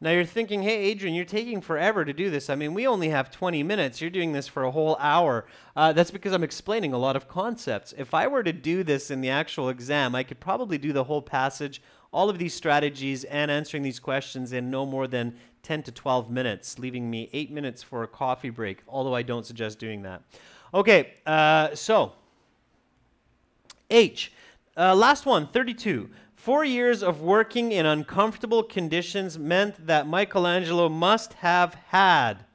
Now you're thinking, hey, Adrian, you're taking forever to do this. I mean, we only have 20 minutes. You're doing this for a whole hour. That's because I'm explaining a lot of concepts. If I were to do this in the actual exam, I could probably do the whole passage, all of these strategies, and answering these questions in no more than 10 to 12 minutes, leaving me 8 minutes for a coffee break, although I don't suggest doing that. Okay, so H. Last one, 32. 4 years of working in uncomfortable conditions meant that Michelangelo must have had.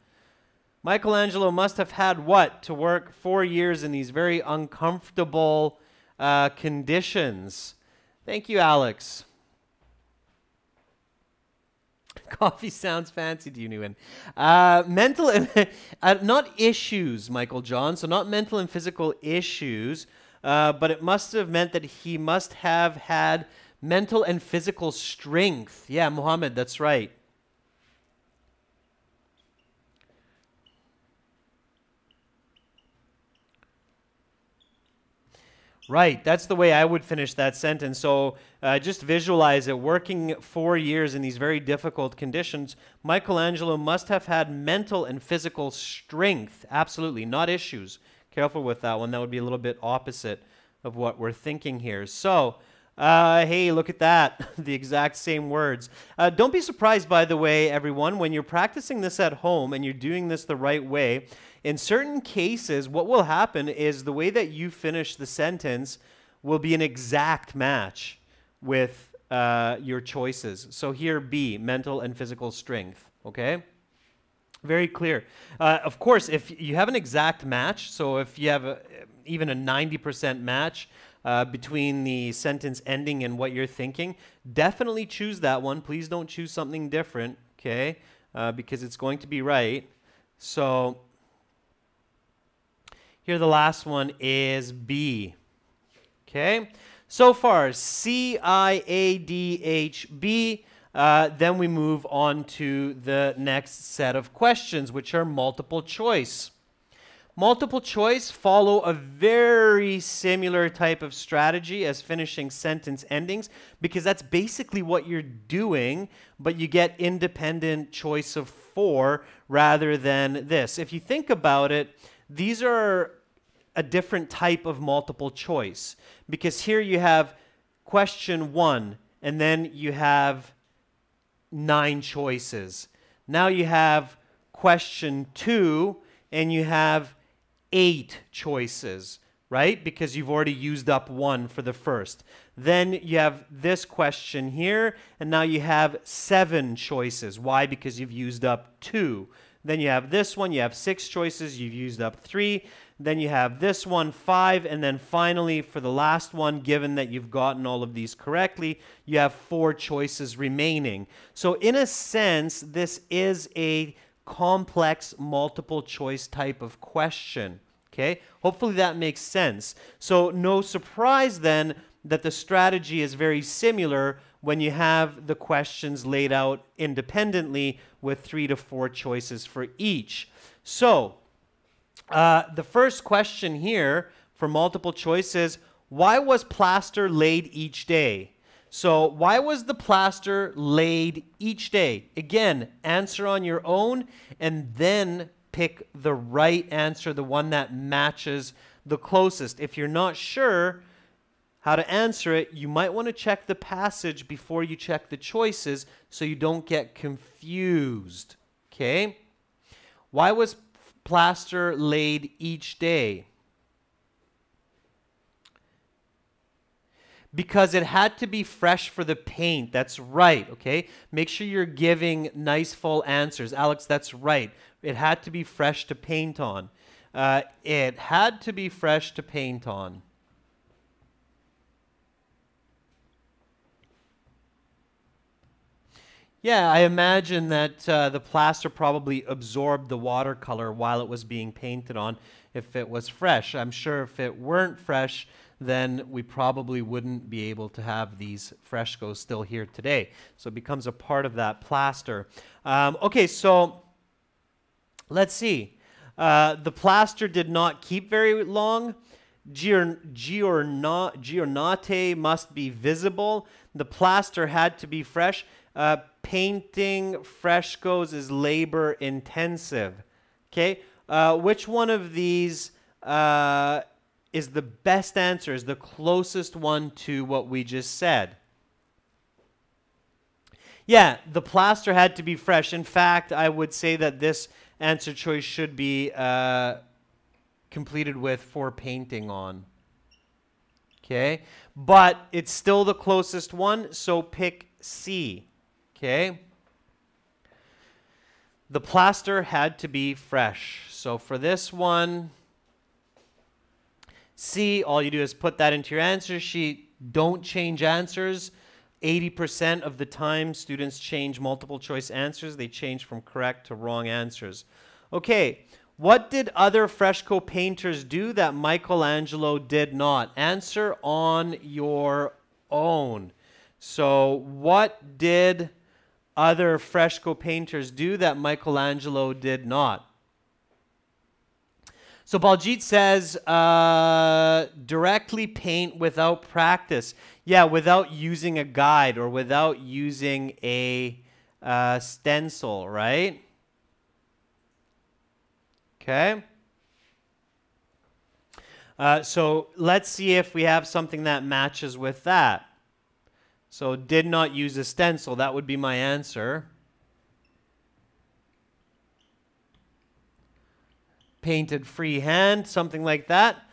Michelangelo must have had what to work 4 years in these very uncomfortable conditions? Thank you, Alex. Coffee sounds fancy to you, Nguyen. Mental and not issues, Michael John. So not mental and physical issues, but it must have meant that he must have had mental and physical strength. Yeah, Mohammed, that's right. Right, that's the way I would finish that sentence. So just visualize it. Working 4 years in these very difficult conditions, Michelangelo must have had mental and physical strength. Absolutely, not issues. Careful with that one. That would be a little bit opposite of what we're thinking here. So, hey, look at that. The exact same words. Don't be surprised, by the way, everyone, when you're practicing this at home and you're doing this the right way. In certain cases, what will happen is the way that you finish the sentence will be an exact match with your choices. So here, B, mental and physical strength, okay? Very clear. Of course, if you have an exact match, so if you have even a 90% match between the sentence ending and what you're thinking, definitely choose that one. Please don't choose something different, okay? Because it's going to be right. So here the last one is B. Okay? So far, C, I, A, D, H, B. Then we move on to the next set of questions, which are multiple choice. Multiple choice follow a very similar type of strategy as finishing sentence endings, because that's basically what you're doing, but you get independent choice of 4 rather than this. If you think about it, these are a different type of multiple choice, because here you have question 1, and then you have 9 choices. Now you have question 2, and you have 8 choices, right? Because you've already used up 1 for the first. Then you have this question here, and now you have 7 choices. Why? Because you've used up 2. Then you have this one, you have 6 choices, you've used up 3. Then you have this one, 5, and then finally, for the last one, given that you've gotten all of these correctly, you have 4 choices remaining. So in a sense, this is a complex multiple choice type of question, okay? Hopefully that makes sense. So no surprise then that the strategy is very similar when you have the questions laid out independently with 3 to 4 choices for each. So the first question here for multiple choice is, why was plaster laid each day? So why was the plaster laid each day? Again, answer on your own and then pick the right answer, the one that matches the closest. If you're not sure how to answer it, you might want to check the passage before you check the choices so you don't get confused. Okay? Why was plaster laid each day? Because it had to be fresh for the paint. That's right, okay? Make sure you're giving nice full answers. Alex, that's right. It had to be fresh to paint on. It had to be fresh to paint on. Yeah, I imagine that the plaster probably absorbed the watercolor while it was being painted on if it was fresh. I'm sure if it weren't fresh, then we probably wouldn't be able to have these frescoes still here today. So it becomes a part of that plaster. Okay, so Let's see. The plaster did not keep very long. Giornate must be visible. The plaster had to be fresh. Painting frescoes is labor intensive. Okay, which one of these is the best answer, is the closest one to what we just said? Yeah, the plaster had to be fresh. In fact, I would say that this answer choice should be completed with for painting on. Okay, but it's still the closest one, so pick C. Okay, the plaster had to be fresh. So for this one, C, all you do is put that into your answer sheet. Don't change answers. 80% of the time, students change multiple choice answers. They change from correct to wrong answers. Okay, what did other fresco painters do that Michelangelo did not? Answer on your own. So what did other fresco painters do that Michelangelo did not? So Baljit says, directly paint without practice. Yeah, without using a guide or without using a stencil, right? Okay. So let's see if we have something that matches with that. So did not use a stencil. That would be my answer. Painted freehand, something like that.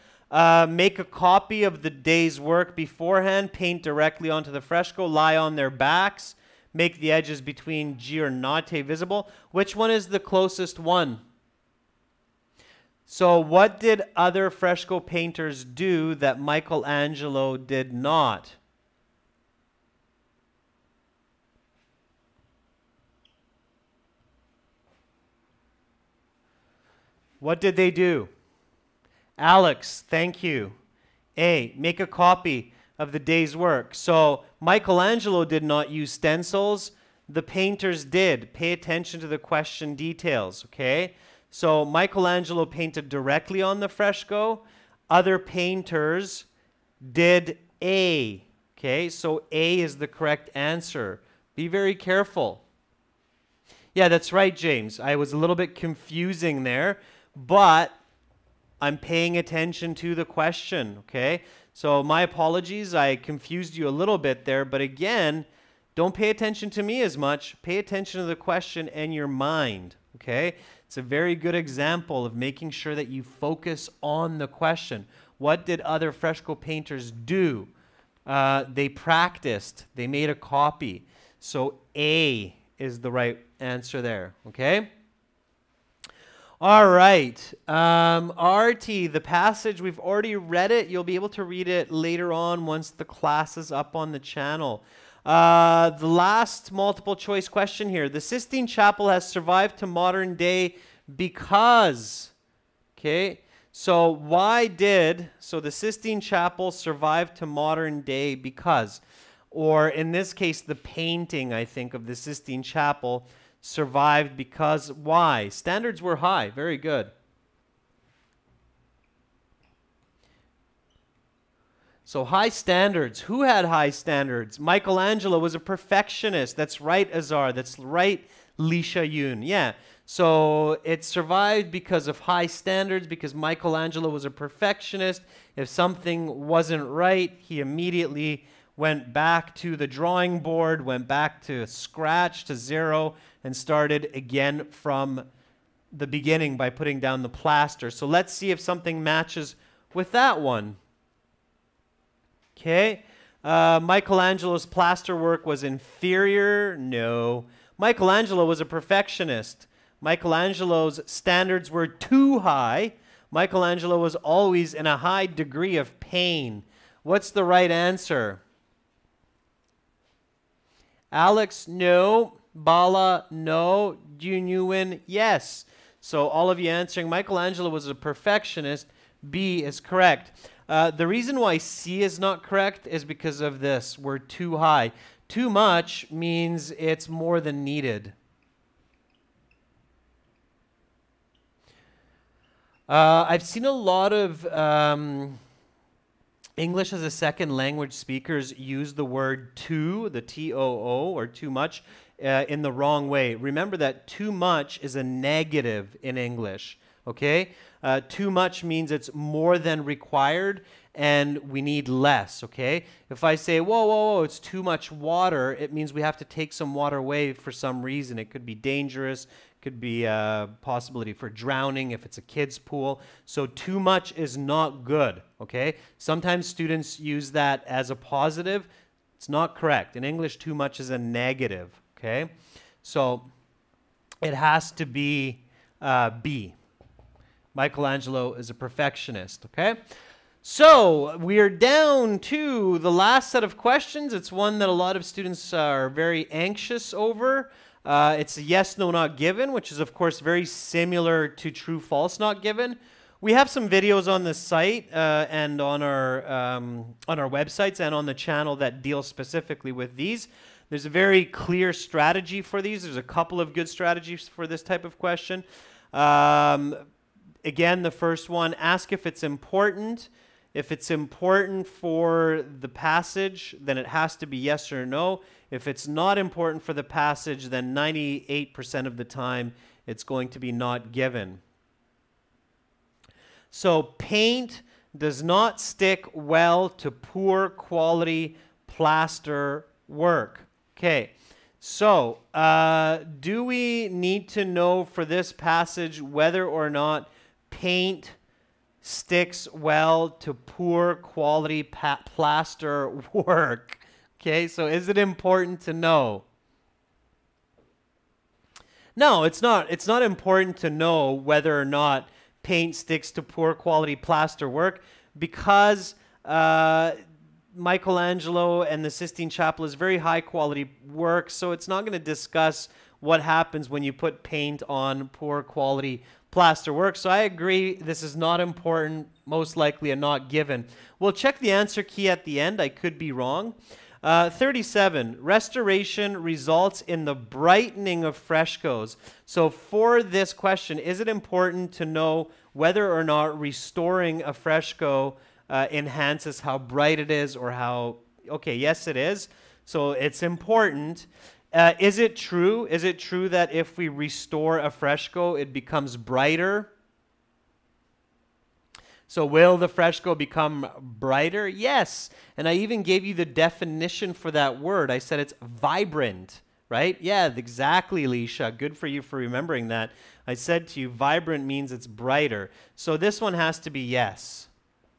Make a copy of the day's work beforehand. Paint directly onto the fresco. Lie on their backs. Make the edges between giornate visible. Which one is the closest one? So what did other fresco painters do that Michelangelo did not? What did they do? Alex, thank you. A, make a copy of the day's work. So Michelangelo did not use stencils. The painters did. Pay attention to the question details, okay? So Michelangelo painted directly on the fresco. Other painters did A, okay? So A is the correct answer. Be very careful. Yeah, that's right, James. I was a little bit confusing there, but I'm paying attention to the question, okay? So my apologies, I confused you a little bit there, but again, don't pay attention to me as much. Pay attention to the question and your mind, okay? It's a very good example of making sure that you focus on the question. What did other fresco painters do? They practiced. They made a copy. So A is the right answer there, okay? All right, RT, the passage, we've already read it. You'll be able to read it later on once the class is up on the channel. The last multiple choice question here. The Sistine Chapel has survived to modern day because, okay, so the Sistine Chapel survived to modern day because, or in this case, the painting, I think, of the Sistine Chapel survived because why? Standards were high. Very good. So high standards. Who had high standards? Michelangelo was a perfectionist. That's right, Azar. That's right, Lisha Yoon. Yeah. So it survived because of high standards, because Michelangelo was a perfectionist. If something wasn't right, he immediately went back to the drawing board, went back to scratch, to zero, and started again from the beginning by putting down the plaster. So let's see if something matches with that one. Okay. Michelangelo's plaster work was inferior. No. Michelangelo was a perfectionist. Michelangelo's standards were too high. Michelangelo was always in a high degree of pain. What's the right answer? Alex, no. Bala, no. Junyuin, yes. So all of you answering Michelangelo was a perfectionist. B is correct. The reason why C is not correct is because of this. We're too high. Too much means it's more than needed. I've seen a lot of English as a second language speakers use the word too, the T-O-O, or too much, in the wrong way. Remember that too much is a negative in English, okay? Too much means it's more than required and we need less, okay? If I say, whoa, whoa, whoa, it's too much water, it means we have to take some water away for some reason. It could be dangerous, could be a possibility for drowning if it's a kid's pool. So too much is not good, okay? Sometimes students use that as a positive. It's not correct. In English, too much is a negative, okay? So it has to be B. Michelangelo is a perfectionist, okay? So we're down to the last set of questions. It's one that a lot of students are very anxious over. It's a yes, no, not given, which is, of course, very similar to true, false, not given. We have some videos on the site and on our websites and on the channel that deal specifically with these. There's a very clear strategy for these. There's a couple of good strategies for this type of question. Again, the first one, ask if it's important. If it's important for the passage, then it has to be yes or no. If it's not important for the passage, then 98% of the time it's going to be not given. So paint does not stick well to poor quality plaster work. Okay, so do we need to know for this passage whether or not paint sticks well to poor quality plaster work? Okay, so is it important to know? No, it's not. It's not important to know whether or not paint sticks to poor quality plaster work because Michelangelo and the Sistine Chapel is very high quality work, so it's not going to discuss what happens when you put paint on poor quality plaster work. So I agree, this is not important, most likely a not given. We'll check the answer key at the end. I could be wrong. 37, restoration results in the brightening of frescoes. So for this question, is it important to know whether or not restoring a fresco enhances how bright it is or how, okay, yes it is. So it's important. Is it true? Is it true that if we restore a fresco, it becomes brighter? So will the fresco become brighter? Yes. And I even gave you the definition for that word. I said it's vibrant, right? Yeah, exactly, Leisha. Good for you for remembering that. I said to you, vibrant means it's brighter. So this one has to be yes.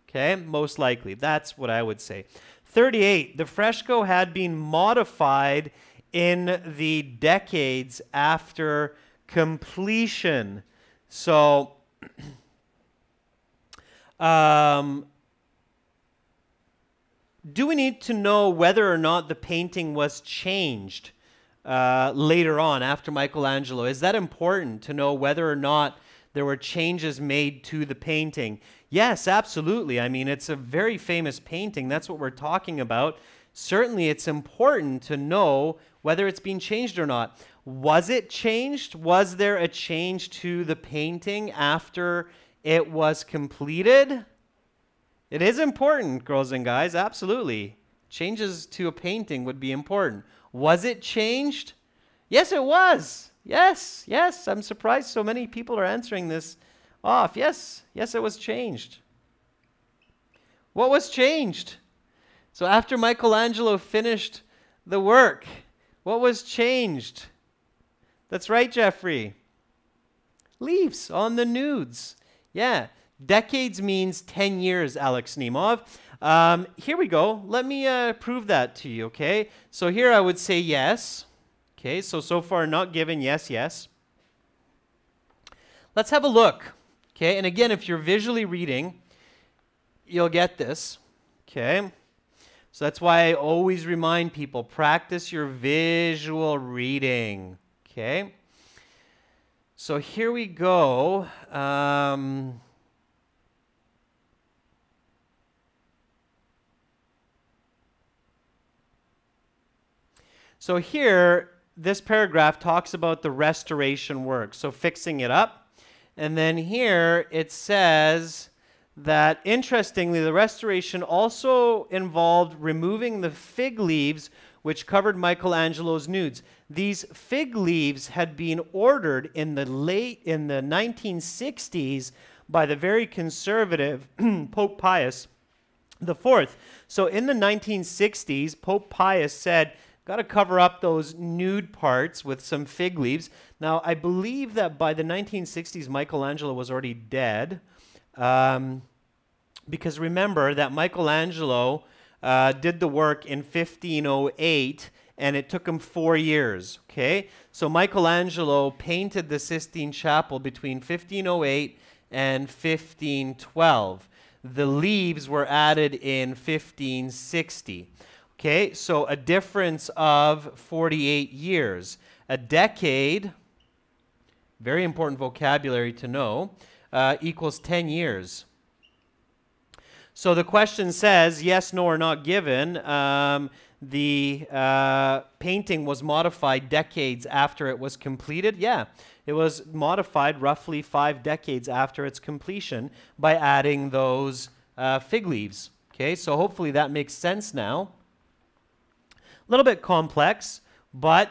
Okay, most likely. That's what I would say. 38, the fresco had been modified in the decades after completion. So do we need to know whether or not the painting was changed later on after Michelangelo? Is that important to know whether or not there were changes made to the painting? Yes, absolutely. I mean, it's a very famous painting. That's what we're talking about. Certainly, it's important to know whether it's been changed or not. Was it changed? Was there a change to the painting after it was completed? It is important, girls and guys, absolutely. Changes to a painting would be important. Was it changed? Yes, it was. Yes, yes. I'm surprised so many people are answering this off. Yes, yes, it was changed. What was changed? So after Michelangelo finished the work, what was changed? That's right, Jeffrey. Leaves on the nudes. Yeah, decades means 10 years, Alex Nemov. Here we go. Let me prove that to you, okay? So here I would say yes. Okay, so far not given, yes, yes. Let's have a look. Okay, and again, if you're visually reading, you'll get this. Okay, so that's why I always remind people, practice your visual reading. Okay, so here we go. So here, this paragraph talks about the restoration work, so fixing it up. And then here it says that, interestingly, the restoration also involved removing the fig leaves which covered Michelangelo's nudes. These fig leaves had been ordered in the 1960s by the very conservative Pope Pius IV. So in the 1960s, Pope Pius said, got to cover up those nude parts with some fig leaves. Now, I believe that by the 1960s, Michelangelo was already dead. Because remember that Michelangelo did the work in 1508, and it took him 4 years, okay? So Michelangelo painted the Sistine Chapel between 1508 and 1512. The leaves were added in 1560, okay? So a difference of 48 years. A decade, very important vocabulary to know, equals 10 years. So the question says, yes, no, or not given. The painting was modified decades after it was completed. Yeah, it was modified roughly 5 decades after its completion by adding those fig leaves. Okay, so hopefully that makes sense now. A little bit complex, but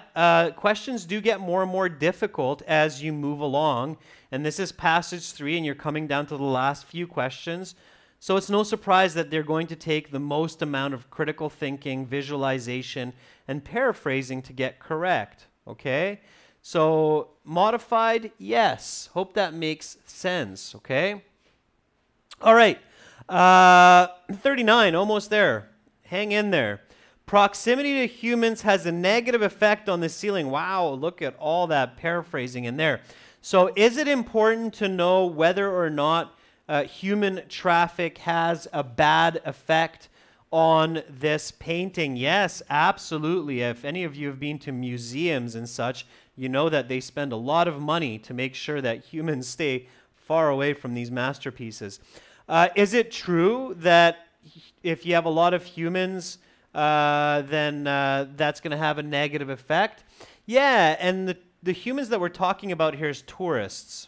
questions do get more and more difficult as you move along. And this is passage 3, and you're coming down to the last few questions. So it's no surprise that they're going to take the most amount of critical thinking, visualization, and paraphrasing to get correct, okay? So modified, yes. Hope that makes sense, okay? All right, 39, almost there. Hang in there. Proximity to humans has a negative effect on the ceiling. Wow, look at all that paraphrasing in there. So is it important to know whether or not human traffic has a bad effect on this painting? Yes, absolutely. If any of you have been to museums and such, you know that they spend a lot of money to make sure that humans stay far away from these masterpieces. Is it true that if you have a lot of humans, then that's going to have a negative effect? Yeah, and the humans that we're talking about here is tourists.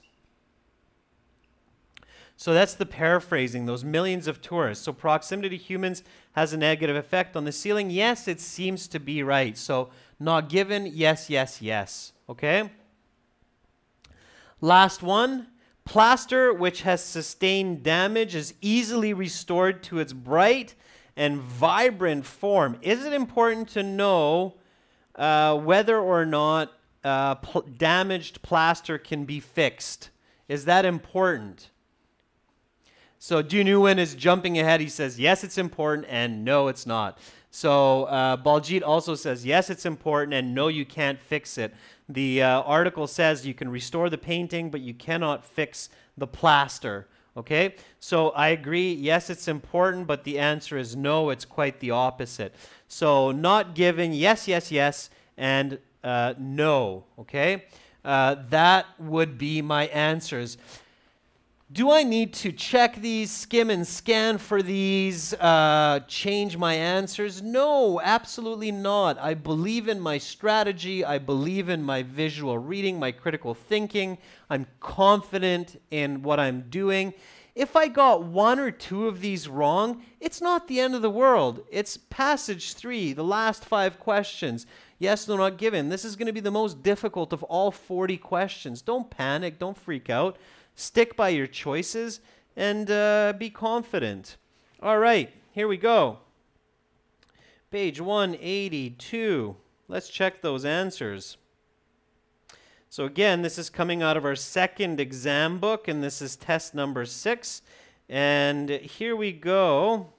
So that's the paraphrasing, those millions of tourists. So proximity to humans has a negative effect on the ceiling. Yes, it seems to be right. So not given, yes, yes, yes. Okay? Last one. Plaster which has sustained damage is easily restored to its bright and vibrant form. Is it important to know whether or not damaged plaster can be fixed? Is that important? So Dunuin is jumping ahead. He says, yes, it's important, and no, it's not. So Baljit also says, yes, it's important, and no, you can't fix it. The article says you can restore the painting, but you cannot fix the plaster. Okay? So I agree, yes, it's important, but the answer is no, it's quite the opposite. So not given, yes, yes, yes, and no. Okay? That would be my answers. Do I need to check these, skim and scan for these, change my answers? No, absolutely not. I believe in my strategy. I believe in my visual reading, my critical thinking. I'm confident in what I'm doing. If I got 1 or 2 of these wrong, it's not the end of the world. It's passage 3, the last 5 questions. Yes, no, not given. This is going to be the most difficult of all 40 questions. Don't panic. Don't freak out. Stick by your choices and be confident. All right, here we go. Page 182. Let's check those answers. So again, this is coming out of our second exam book, and this is test number 6. And here we go.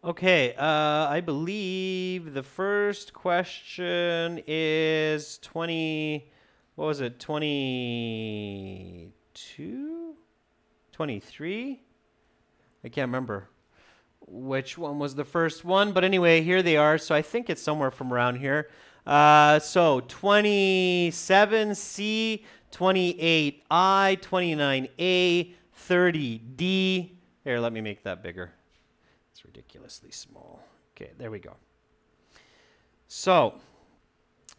Okay, I believe the first question is 22? 23? I can't remember which one was the first one, but anyway, here they are, so I think it's somewhere from around here. So 27C, 28I, 29A, 30D. Here, let me make that bigger. Ridiculously small. Okay, there we go. So,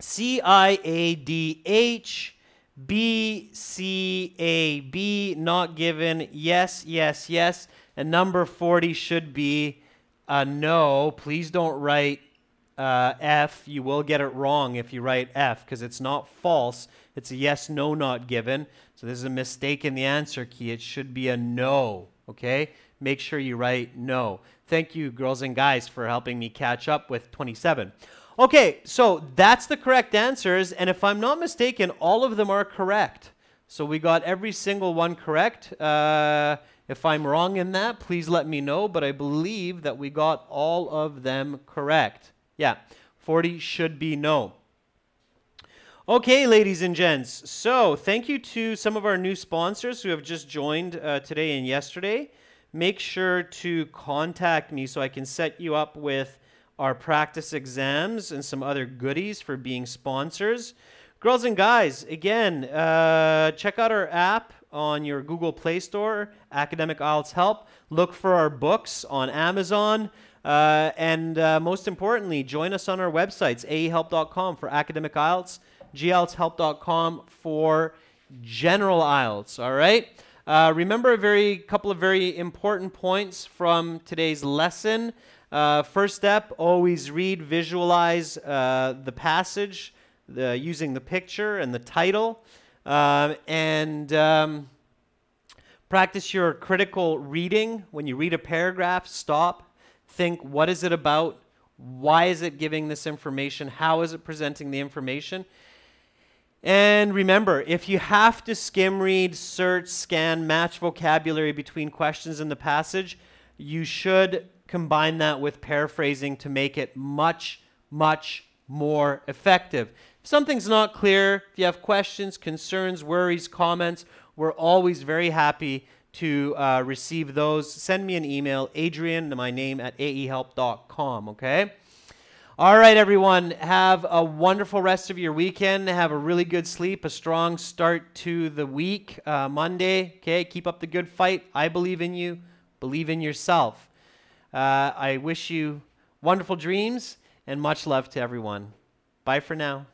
CIADHBCAB, not given, yes, yes, yes. And number 40 should be a no. Please don't write F. You will get it wrong if you write F because it's not false. It's a yes, no, not given. So this is a mistake in the answer key. It should be a no, okay? Make sure you write no. Thank you, girls and guys, for helping me catch up with 27. Okay, so that's the correct answers, and if I'm not mistaken, all of them are correct. So we got every single one correct. If I'm wrong in that, please let me know, but I believe that we got all of them correct. Yeah, 40 should be no. Okay, ladies and gents, so thank you to some of our new sponsors who have just joined today and yesterday. Make sure to contact me so I can set you up with our practice exams and some other goodies for being sponsors. Girls and guys, again, check out our app on your Google Play Store, Academic IELTS Help. Look for our books on Amazon. And most importantly, join us on our websites, aehelp.com for academic IELTS, gieltshelp.com for general IELTS, all right? Remember a couple of very important points from today's lesson. First step, always read, visualize the passage using the picture and the title. Practice your critical reading. When you read a paragraph, stop, think, what is it about? Why is it giving this information? How is it presenting the information? And remember, if you have to skim read, search, scan, match vocabulary between questions in the passage, you should combine that with paraphrasing to make it much, much more effective. If something's not clear, if you have questions, concerns, worries, comments, we're always very happy to receive those. Send me an email, Adrian, my name, at aehelp.com, okay? All right, everyone, have a wonderful rest of your weekend. Have a really good sleep, a strong start to the week, Monday, okay? Keep up the good fight. I believe in you. Believe in yourself. I wish you wonderful dreams and much love to everyone. Bye for now.